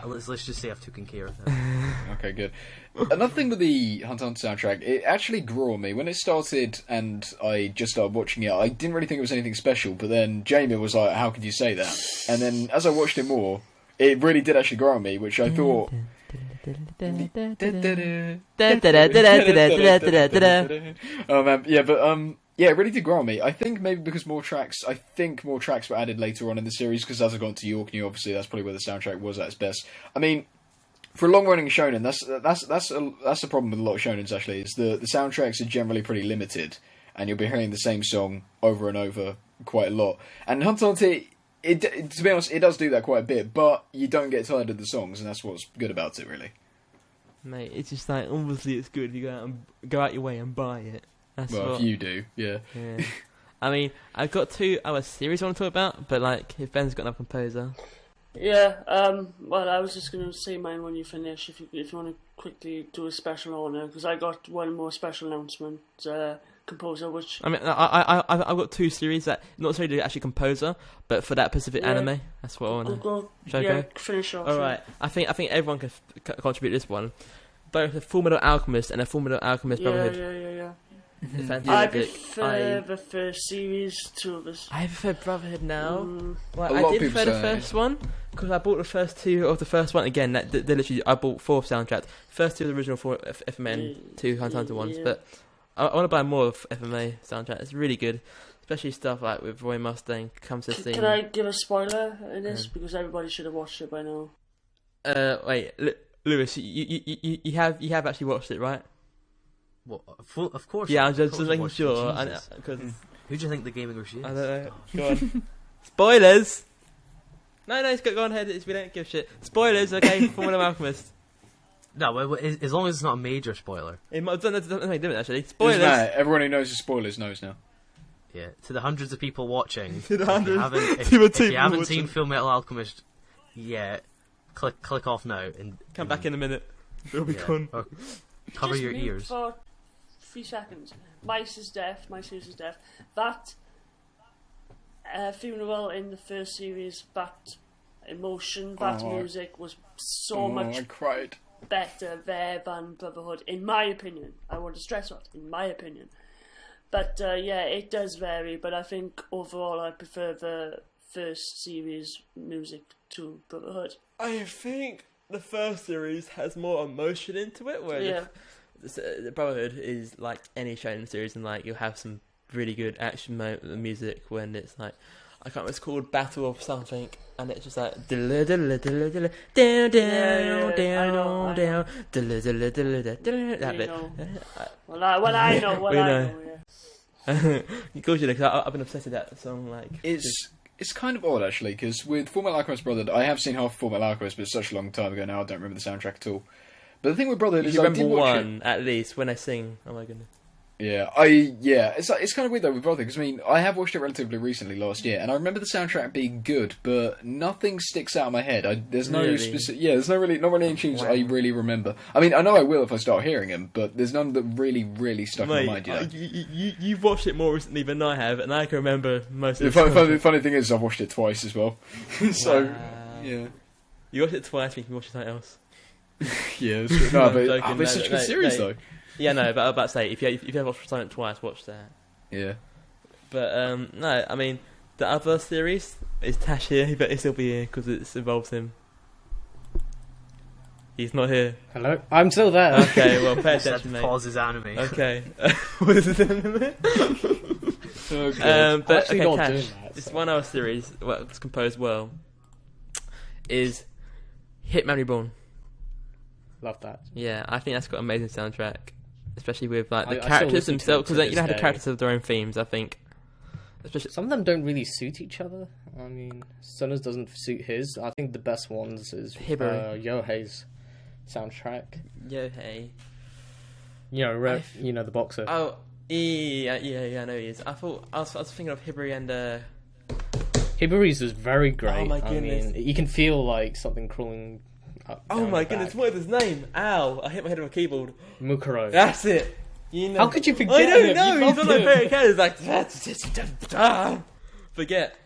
Let's just say I've taken care of that. Okay, good. Another thing with the Hunter x Hunter soundtrack, it actually grew on me. When it started and I just started watching it, I didn't really think it was anything special, but then Jamie was like, how could you say that? And then as I watched it more, it really did actually grow on me, which I thought... Oh man, yeah, but yeah, it really did grow on me. I think maybe because more tracks were added later on in the series, because as I got into York New, obviously that's probably where the soundtrack was at its best. I mean, for a long-running shonen, that's a problem with a lot of shonens actually. Is the soundtracks are generally pretty limited, and you'll be hearing the same song over and over quite a lot. And Hunter x Hunter, to be honest, it does do that quite a bit, but you don't get tired of the songs, and that's what's good about it, really. Mate, it's just like, obviously it's good if you go out your way and buy it. That's if you do, yeah. I mean, I've got 2 other series I want to talk about, but like, if Ben's got another composer. Yeah, well, I was just going to say mine when you finish, if you want to quickly do a special honour, because I got one more special announcement, composer, which... I mean, I've got 2 series that, not necessarily actually composer, but for that specific anime, that's what I want to... Should I go? Finish off. Alright, I think everyone can contribute to this one. Both the Full Metal Alchemist and the Full Metal Alchemist Brotherhood. Yeah. Fantastic. I prefer the first series to this. I prefer Brotherhood now. Well, A lot I of did people prefer the say- first one because I bought the first 2 of the first one again. They literally, I bought 4 soundtracks. First 2 of the original 4 FMN, 2 Hunter x Hunter ones. But I want to buy more of FMA soundtrack. It's really good, especially stuff like with Roy Mustang comes to scene. Can I give a spoiler in this because everybody should have watched it by now? Wait, Lewis, you have actually watched it, right? Well, of course. Yeah, I'm of just course I making watched it, sure. Jesus. Who do you think the Gaming Rushi is? I don't know. Go on. Spoilers. No, go on ahead. We don't give shit. Spoilers, okay? Full Metal Alchemist. No, as long as it's not a major spoiler. It doesn't make a difference actually. Doesn't Spoilers. matter. Everyone who knows the spoilers knows now. Yeah, to the hundreds of people watching. To the hundreds. If you haven't seen Full Metal Alchemist yet, click off now and Come back in a minute. It'll be yeah, gone. or cover Just your mute ears. for 3 seconds. My series is deaf. That funeral in the first series, that emotion, that music was so much I cried. better there than Brotherhood, in my opinion. I want to stress that, in my opinion. But yeah, it does vary, but I think overall I prefer the first series music to Brotherhood. I think the first series has more emotion into it, where the Brotherhood is like any shonen series, and like you'll have some really good action music when it's like, I can't remember, it's called Battle of something, and it's just like Well, I know, yeah. Of course you know, because I've been obsessed with that song. Like, It's kind of odd actually, because with Full Metal Alchemist Brotherhood, I have seen half Full Metal Alchemist, but it's such a long time ago now I don't remember the soundtrack at all. But the thing with Brotherhood you is can I did remember watch one at least when I sing. Oh my goodness. It's kind of weird though with Brotherhood, because I mean I have watched it relatively recently last year, and I remember the soundtrack being good, but nothing sticks out in my head. There's no Really? specific, there's not really any tunes I really remember. I mean I know I will if I start hearing them, but there's none that really stuck in my mind. You've watched it more recently than I have, and I can remember most of The funny thing is I've watched it twice as well. So Wow. yeah. You watched it twice, you can watch it something else. Yeah, it's true. No, but joking, it's such a good series though. Yeah, no, but I was about to say, if you have watched something twice, watch that. Yeah. But no, I mean, the other series is Tash here, but he'll still be here because it involves him. He's not here. Hello? I'm still there. Okay, well, pay Said attention, mate. pause his anime. Okay. What is it? But Actually okay, not Tash. doing that, This so. one other series, well, it's composed well, is Hitman Reborn. Love that. Yeah, I think that's got an amazing soundtrack, especially with like the I still characters listen to it themselves, to because you this know how the day. characters have their own themes. I think, especially Some of them don't really suit each other. I mean, Sunner's doesn't suit his. I think the best ones is Hibari. Yohei's soundtrack. Yohei. You know the boxer. Oh, yeah, I know he is. I was thinking of Hibari and Hibari's is very great. Oh my goodness. I mean, you can feel like something crawling up. oh down my the goodness, back. what is his name? Ow! I hit my head on a keyboard. Mukuro. That's it. You know. How could you forget I don't him? know. You He's loved one of my him. favourite characters. Like, forget.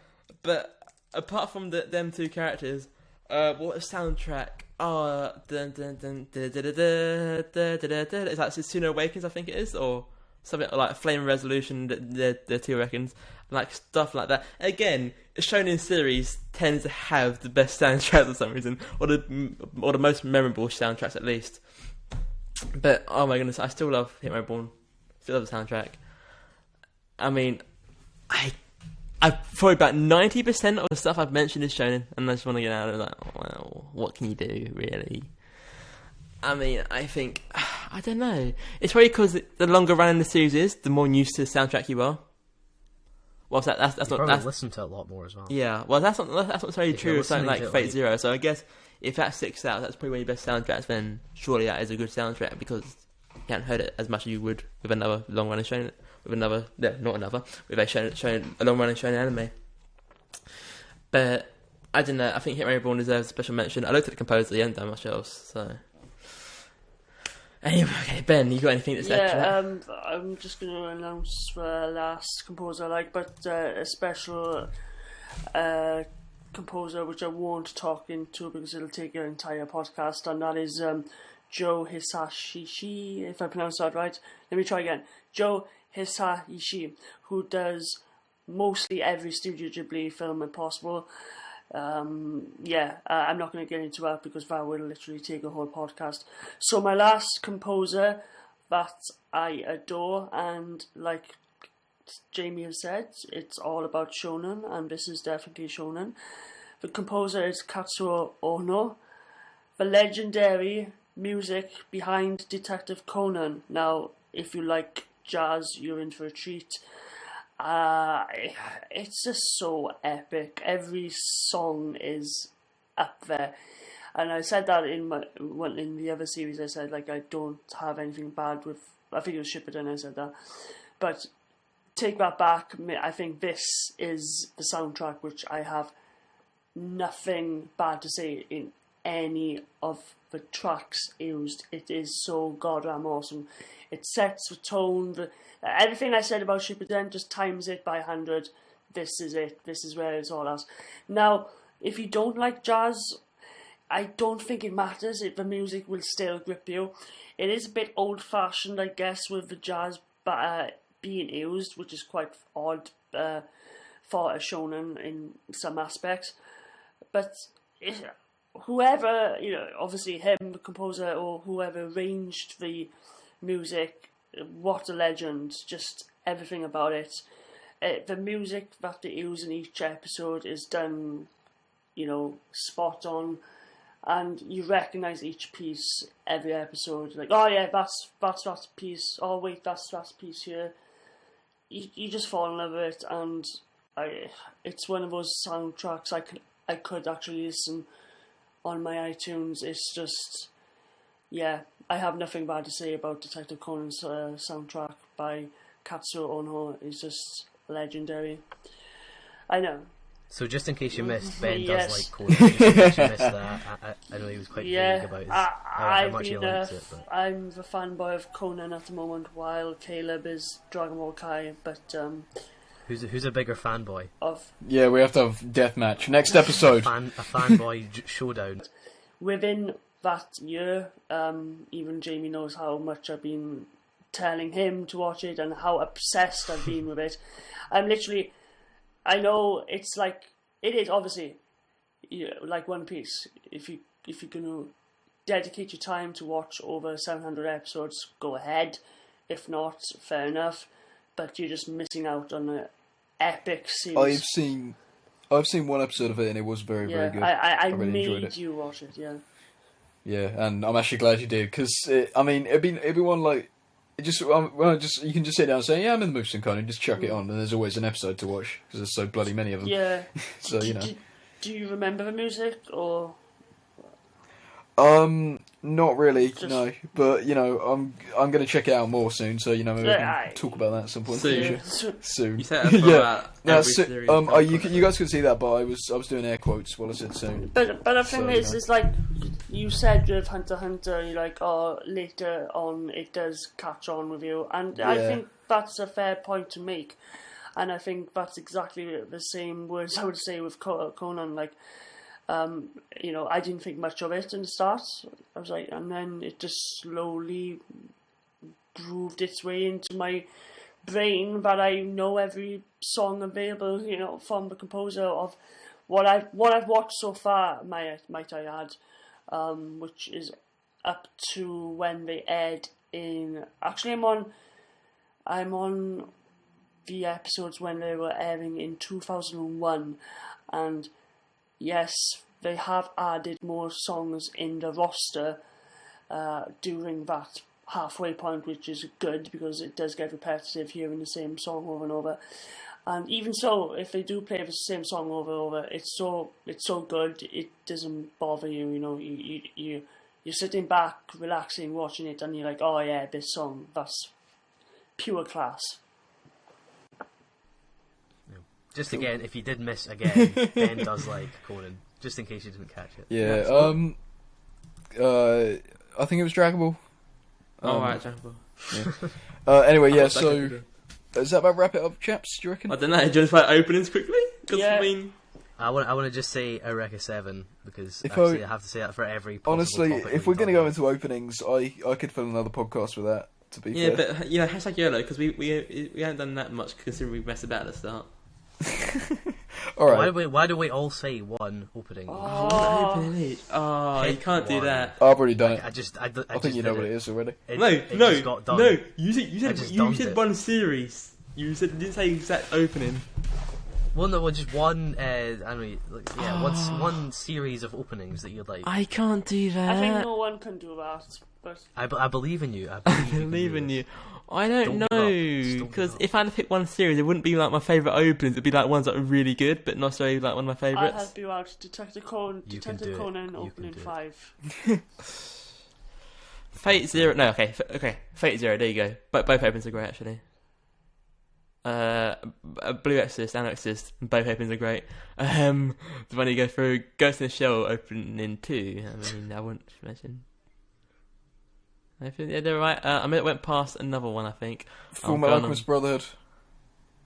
But apart from them two characters, what a soundtrack. Dun, dun, dun, da, da, da, da, da, da, da, da. It's like Sooner Awakens, I think it is, or something like Flame Resolution, the two reckons, like stuff like that. Again, a shonen series tends to have the best soundtracks for some reason, or the most memorable soundtracks at least. But oh my goodness, I still love Hit My Born. Still love the soundtrack. I mean, I probably about 90% of the stuff I've mentioned is shonen, and I just want to get out of it. Like, well, what can you do, really? I mean, I think I don't know. It's probably because the longer running the series is, the more used to the soundtrack you are. Well, that's You not probably listen to it a lot more as well. yeah. Well, that's not necessarily If you're true of something listening like to it, Fate Zero. So I guess if that sticks out, that's probably one of your best soundtracks. Then surely that is a good soundtrack because you can't heard it as much as you would with another long running shonen. With a long running shonen anime. But I don't know. I think Hit My Reborn deserves a special mention. I looked at the composer, he hadn't done much else. So anyway, okay, Ben, you got anything to say? I'm just going to announce the last composer I like, but a special composer which I won't talk into because it'll take an entire podcast, and that is Joe Hisaishi, if I pronounce that right. Let me try again. Joe Hisaishi, who does mostly every Studio Ghibli film if possible. I'm not going to get into that because that will literally take a whole podcast. So my last composer that I adore, and like Jamie has said, it's all about shonen, and this is definitely shonen. The composer is Katsuo Ono, the legendary music behind Detective Conan. Now, if you like jazz, you're in for a treat. It's just so epic. Every song is up there, and I said that in the other series. I said like I don't have anything bad with. I think it was Shippuden. I said that, but take that back. I think this is the soundtrack which I have nothing bad to say in any of the tracks used. It is so goddamn awesome. It sets the tone. Everything I said about Shippuden, just times it by 100. This is it. This is where it's all at. Now, if you don't like jazz, I don't think it matters. The music will still grip you. It is a bit old-fashioned, I guess, with the jazz being used, which is quite odd for a shonen in some aspects. But whoever, obviously him, the composer, or whoever arranged the music, what a legend. Just everything about it. The music that they use in each episode is done, spot on, and you recognise each piece every episode. Like, oh yeah, that's that piece. Oh wait, that's that piece here. You just fall in love with it, and it's one of those soundtracks I could actually listen on my iTunes. It's just, yeah, I have nothing bad to say about Detective Conan's soundtrack by Katsuo Ono. It's just legendary. I know. So just in case you missed, Ben Yes. does like Conan. Just in case you missed that, I know he was quite vague about how much he liked it. But I'm the fanboy of Conan at the moment, while Caleb is Dragon Ball Kai. But who's a bigger fanboy? Yeah, we have to have deathmatch next episode. A fanboy showdown. Within that year, even Jamie knows how much I've been telling him to watch it and how obsessed I've been with it. I know it's like, it is obviously, like One Piece. If you're going to dedicate your time to watch over 700 episodes, go ahead. If not, fair enough. But you're just missing out on an epic series. I've seen one episode of it and it was very, very good. I really enjoyed made it. you watch it, yeah. Yeah, and I'm actually glad you did, because it'd be one like, you can just sit down and say, yeah, I'm in the mood for some Conan, just chuck it on, and there's always an episode to watch because there's so bloody many of them. Yeah. So Do you remember the music, or? Not really, Just- no. But I'm gonna check it out more soon. So maybe we Yeah, can talk about that at some point. Soon. in the Yeah, future. so- Soon. You said that for Yeah. about No, every so, series. you guys could see that, but I was doing air quotes while I said soon. But the thing So, is, yeah. it's like you said with Hunter x Hunter, you're like, oh, later on it does catch on with you, and I Yeah. think that's a fair point to make, and I think that's exactly the same words I would say with Conan. Like, I didn't think much of it in the start. I was like, and then it just slowly grooved its way into my brain that I know every song available, from the composer of what I've watched so far. Might I add, which is up to when they aired in. Actually, I'm on the episodes when they were airing in 2001, and yes, they have added more songs in the roster during that halfway point, which is good because it does get repetitive hearing the same song over and over. And even so, if they do play the same song over and over, it's so good it doesn't bother you. You're sitting back, relaxing, watching it, and you're like, oh yeah, this song, that's pure class. Just again, if you did miss again, Ben does like Conan. Just in case you didn't catch it. Yeah. I think it was Dragon Ball. Alright, Dragon Ball. Anyway, yeah. That could So be. is that about wrap it up, chaps? Do you reckon? I don't know. Do you want to fight openings quickly? Because Yeah. I mean, I want to just say Eureka 7 because If actually I have to say that for every possible Honestly, topic if we we're going to talk go about. into openings, I could fill another podcast with that. To be yeah, fair. but hashtag YOLO because we haven't done that much considering we messed about at the start. All right. Why do we all say one opening? Oh, you Pick can't do one. that. I've already done it. I just think you know what it is already. No, just got done. no. You I just said dumped it. one series. You didn't say exact opening. Well, no, just one. One series of openings that you'd like. I can't do that. I think no one can do that, but I believe in you. I I believe, believe in you. you. I don't Don't give up. Just know don't because give up. if I had to pick one series, it wouldn't be like my favourite openings. It'd be like ones that are really good, but not necessarily like one of my I favourites. help you out. Detective Conan, You can do Detective it. Conan, You can opening do it. 5. Fate Zero. No, okay, Fate Zero. There you go. Both openings are great actually. Blue Exorcist and Exorcist, both openings are great. The one you go through Ghost in the Shell opening 2. I mean, I wouldn't mention. I think yeah, they're right. I mean, it went past another one. I think. Full Oh, Metal Gundam. Alchemist Brotherhood.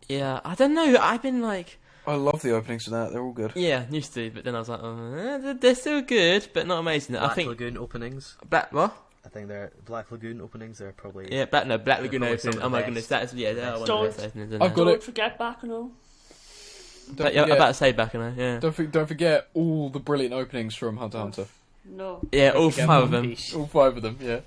Yeah, I don't know. I've been like, I love the openings for that. They're all good. yeah, used to, but then I was like, they're still good, but not amazing. Black I think Lagoon openings. Black what? I think they're Black Lagoon openings. They're probably Yeah, Black Lagoon probably some opening. of the Oh my best. goodness, that is they are one of the best openings. isn't I've they? got Don't it. forget Bacchanal. Don't Yeah, I'm forget, about to say Bacchanal. Yeah, don't forget all the brilliant openings from Hunter x Hunter. No. yeah, all Forget 5 of One them. Piece. All 5 of them. Yeah.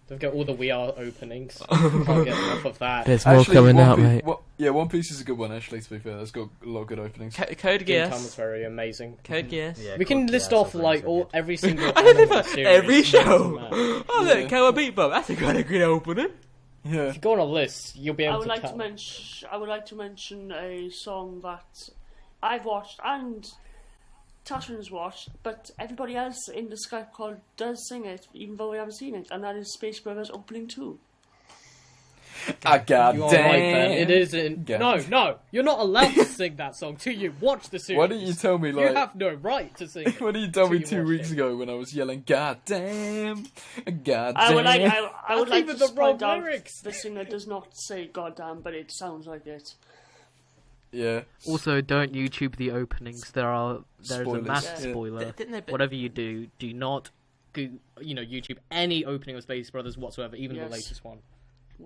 Don't get all the We Are openings. Can't get enough of that. There's One Piece is a good one. Actually, to be fair, it's got a lot of good openings. Code Game Time was Geass. very amazing. Code Geass. Yeah, We can Code list Geass off openings like are all good. every single I did anime that series every known to show. man. Oh look, Yeah. Cowboy Bebop. That's a good opening. Yeah. If you go on a list, you'll be I able would to like tell. to mention. I would like to mention a song that I've watched and Tashin's watched, but everybody else in the Skype call does sing it, even though we haven't seen it, and that is Space Brothers Opening 2. God You are right, Ben. It is in. Yeah. No, you're not allowed to sing that song till you watch the series. Why didn't you tell me You like? have no right to sing. Why didn't you tell me till you 2 watch weeks it. ago when I was yelling "God damn, God I would like. damn"? I would That's like even to the wrong point out lyrics. the singer does not say "goddamn," but it sounds like it. Yeah. Also, don't YouTube the openings. There's Spoilers. a massive Yeah. spoiler. Didn't they? Whatever you do not YouTube any opening of Space Brothers whatsoever, even Yes. the latest one.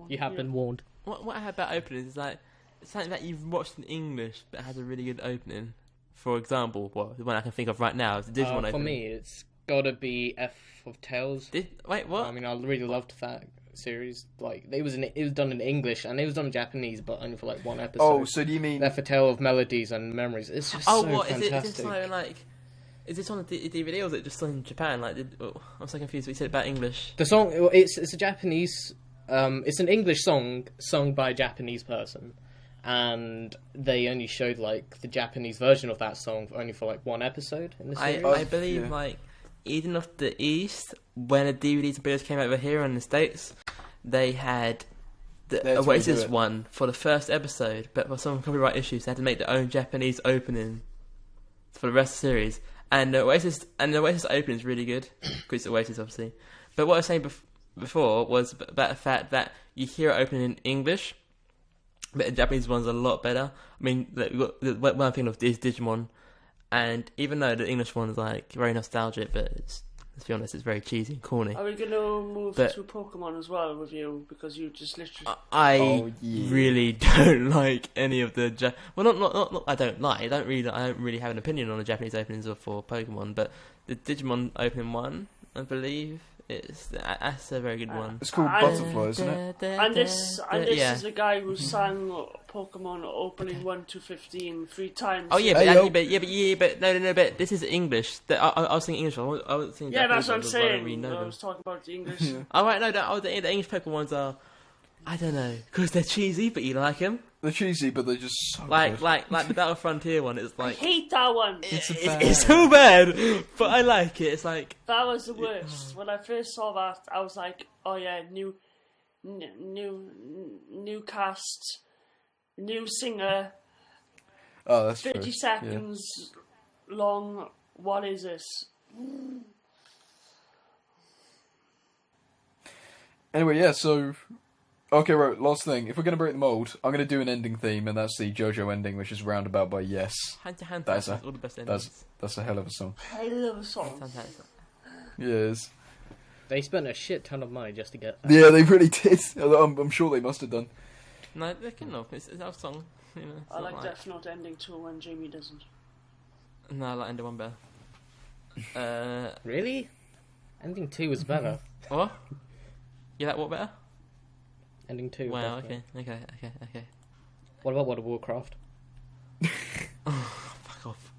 You have been warned. What I heard about openings is like it's something that you've watched in English but has a really good opening. For example, the one I can think of right now is the Digimon opening. For me, it's gotta be F of Tales. Wait, what? I mean, I really loved that series. Like, it was done in English and it was done in Japanese, but only for like one episode. Oh, so do you mean? F of Tale of Melodies and Memories. It's just Oh, so what is it? fantastic. Is it something like? Is this on the DVD or is it just in Japan? Like, I'm so confused. What you said about English. The song, it's a Japanese. It's an English song sung by a Japanese person, and they only showed like the Japanese version of that song only for like one episode in the series. I believe Yeah. like Eden of the East, when the DVDs and Blu-rays came over here in the States, they had the They had to Oasis redo it. one for the first episode, but for some copyright issues, they had to make their own Japanese opening for the rest of the series. And the Oasis opening is really good, because it's Oasis, obviously. But what I was saying before was about the fact that you hear it opening in English, but the Japanese one's a lot better. I mean, the one thing of is Digimon, and even though the English one is like very nostalgic, but let's be honest, it's very cheesy and corny. Are we going to move But- to Pokemon as well with you? Because you just literally... I Oh, yeah. really don't like any of the well, not I don't like. I don't really have an opinion on the Japanese openings for Pokemon, but the Digimon opening one, I believe, that's a very good one. It's called And- Butterfly, isn't it? And this yeah. is the guy who sang Pokemon opening 1 to 15 3 times. Oh yeah, Hey, yo. but no, but this is English. I was thinking English. I was thinking Yeah, Japanese that's what I'm ones, I don't saying. really know I them. was talking about the English. Oh right, no, the English Pokemon ones are, I don't know, because they're cheesy, but you like them. They're cheesy, but they're just so Like good. the Battle Frontier one. It's I like hate that one. it's so bad, but I like it. It's like That was the worst. When I first saw that, I was like, "Oh yeah, new cast, new singer, Oh, that's 30 true. seconds long. What is this?" Anyway, yeah, so... Okay, right, last thing. If we're going to break the mould, I'm going to do an ending theme, and that's the JoJo ending, which is Roundabout by Yes. Hunter x Hunter That's has a- all the best endings. That's a hell of a song. I love a song. Hunter x Hunter. Yes. They spent a shit ton of money just to get that. Yeah, they really did. I'm sure they must have done. No, they can not. It's our song. You know, it's I not like Death Note ending too when Jamie doesn't. No, I like Ender one better. Really? Ending 2 was better. What? You like what better? Ending 2. Wow. definitely. Okay. What about World of Warcraft? Fuck off.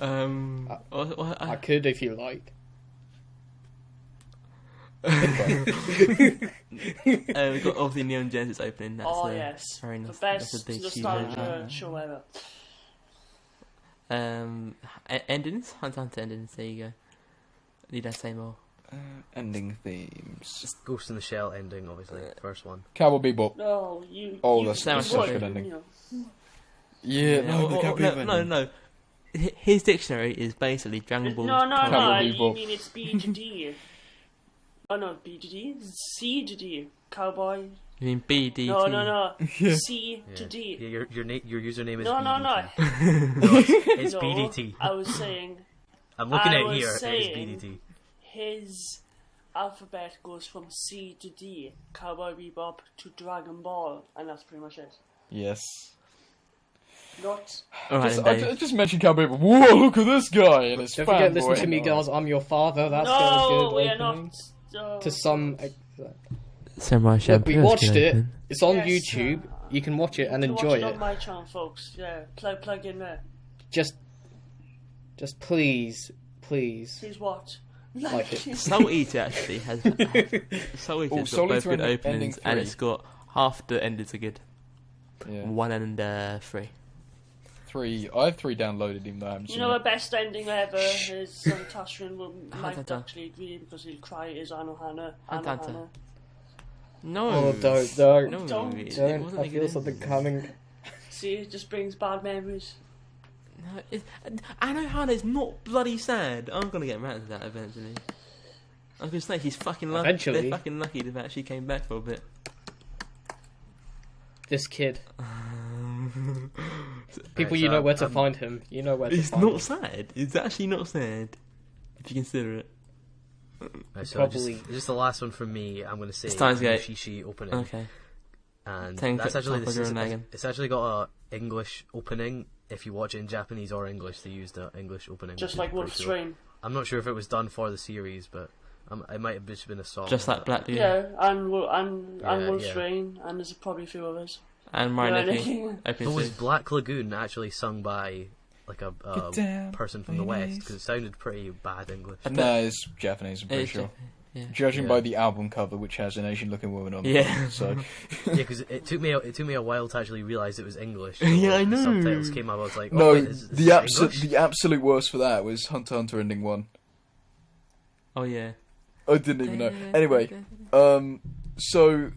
I could if you like. We've got obviously Neon Genesis opening. That's Yes, very the nice. best That's a big, huge nostalgia show ever. endings, Hunter x Hunter endings. There you go. Need I say more? Ending themes. Ghost in the Shell ending, obviously, first one. Cowboy Bebop. No, you. Oh, you, that's you such a would, good ending. you know. Yeah, No. His dictionary is basically Dragon Ball. No, Cowboy you Bebop. mean it's B to D. Oh no, B to D? C to D. Cowboy. You mean BDT? No. C to D. Yeah, your username is No. BDT. No, it's No, BDT. I was saying I'm looking I at was here. It's saying- BDT. his alphabet goes from C to D, Cowboy Bebop to Dragon Ball, and that's pretty much it. Yes. Not. Alright, Just, then, Dave. I just mentioned Cowboy Bebop. Whoa, look at this guy and his Don't forget, fanboy. listen to me, girls. I'm your father. That's got a No, good we are opening. not. To some. Samurai Look, we Champloo is watched good it. opening. It's on Yes, YouTube. You can watch it and You can enjoy watch it it. on my channel, folks. Yeah, plug in there. Just please. Please what? Like it. Soul Eater actually has. Soul Eater's got Soul both Eater good ending openings, and 3. it's got half the endings are good. Yeah. 1 and 3. 3. I have 3 downloaded, even though I haven't You seen know, it. the best ending ever is Tashian might Hunter. actually agree because he'll cry is Anohana. Hunter. Anohana. No. Oh, don't. No, Don't. it Don't. wasn't I a feel good something ending. coming. See, it just brings bad memories. No, Anohana is not bloody sad. I'm gonna get mad at that eventually. I was gonna say she's fucking lucky. Eventually. They're fucking lucky that she came back for a bit. This kid. People, you know where to find him. You know where to It's find not him. sad. It's actually not sad if you consider it. Right, so Probably- just the last one from me. I'm going to say It's Steins Gate. Shishi opening, Okay. and Thank that's you, actually Papa Gurren it's actually got a English opening. If you watch it in Japanese or English, they use the English opening. Just which is like pretty Wolf's cool. Rain. I'm not sure if it was done for the series, but it might have just been a song. Just like Black Dude Yeah, and Yeah, Wolf's yeah. Rain, and there's probably a few others. and Yeah, Marinaki. Nicky. But Opening was too. Black Lagoon actually sung by like a Get down, person from the ladies. West? Because it sounded pretty bad English. No, it's Japanese, I'm It pretty is sure. Japan- Yeah. Judging Yeah. by the album cover, which has an Asian-looking woman on Yeah. it. So, Yeah, because it took me a while to actually realise it was English. So Yeah, I when the know. subtitles came up, I was like, oh, no, wait, is the English? absolute worst for that was Hunter x Hunter ending 1. Oh yeah. I didn't even know. Anyway, so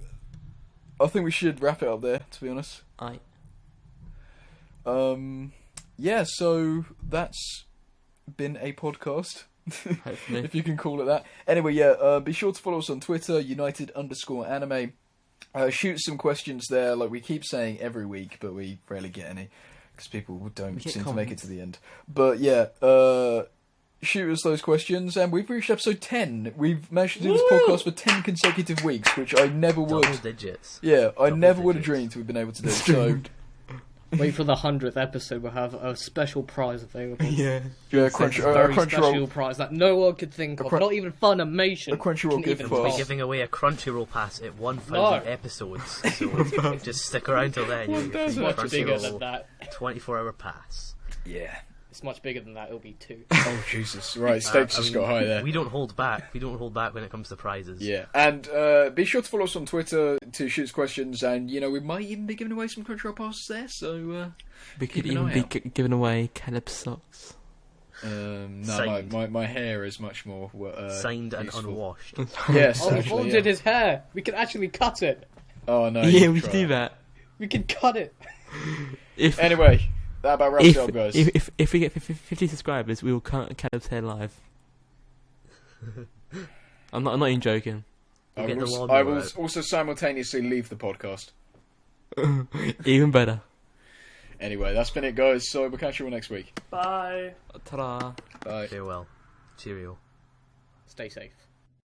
I think we should wrap it up there, to be honest. Aye. Yeah, so that's been a podcast. Hopefully. If you can call it that. Anyway, yeah, be sure to follow us on Twitter, United_anime. Shoot some questions there, like we keep saying every week, but we rarely get any, because people don't seem to make it to the end. But yeah, shoot us those questions, and we've reached episode 10. We've managed to do this podcast for 10 consecutive weeks, which I never would. Double digits. Yeah, I Double never would have digits. dreamed we'd been able to do. So, Wait for the 100th episode. We'll have a special prize available. Yeah. yeah, A very special Crunchyroll, prize that no one could think of. Not even Funimation. a Crunchyroll can gift even We'll be pass. giving away a Crunchyroll pass at 1,000 No. episodes. So just stick around till then. You'll get It's the much bigger than Crunchyroll that. 24-hour pass. Yeah. It's much bigger than that. It'll be 2. Oh Jesus! Right, stakes just got high there. We don't hold back. We don't hold back when it comes to prizes. Yeah, and be sure to follow us on Twitter to shoot us questions, and we might even be giving away some Crunchyroll passes there. So We could Keep an even eye be out. giving away Caleb socks. no, Signed. my hair is much more Signed and useful. unwashed. Yes, Oh, he actually, folded yeah. his hair. We can actually cut it. Oh no! Yeah, you we try could do it. that. We can cut it. If Anyway, that about wraps it up, guys. if we get 50 subscribers, we will cut Caleb's hair live. I'm not even joking. I Get the will, lawnmower I will out. also simultaneously leave the podcast. Even better. Anyway, that's been it, guys. So we'll catch you all next week. Bye. Ta-da. Bye. Farewell. Cheerio. Stay safe.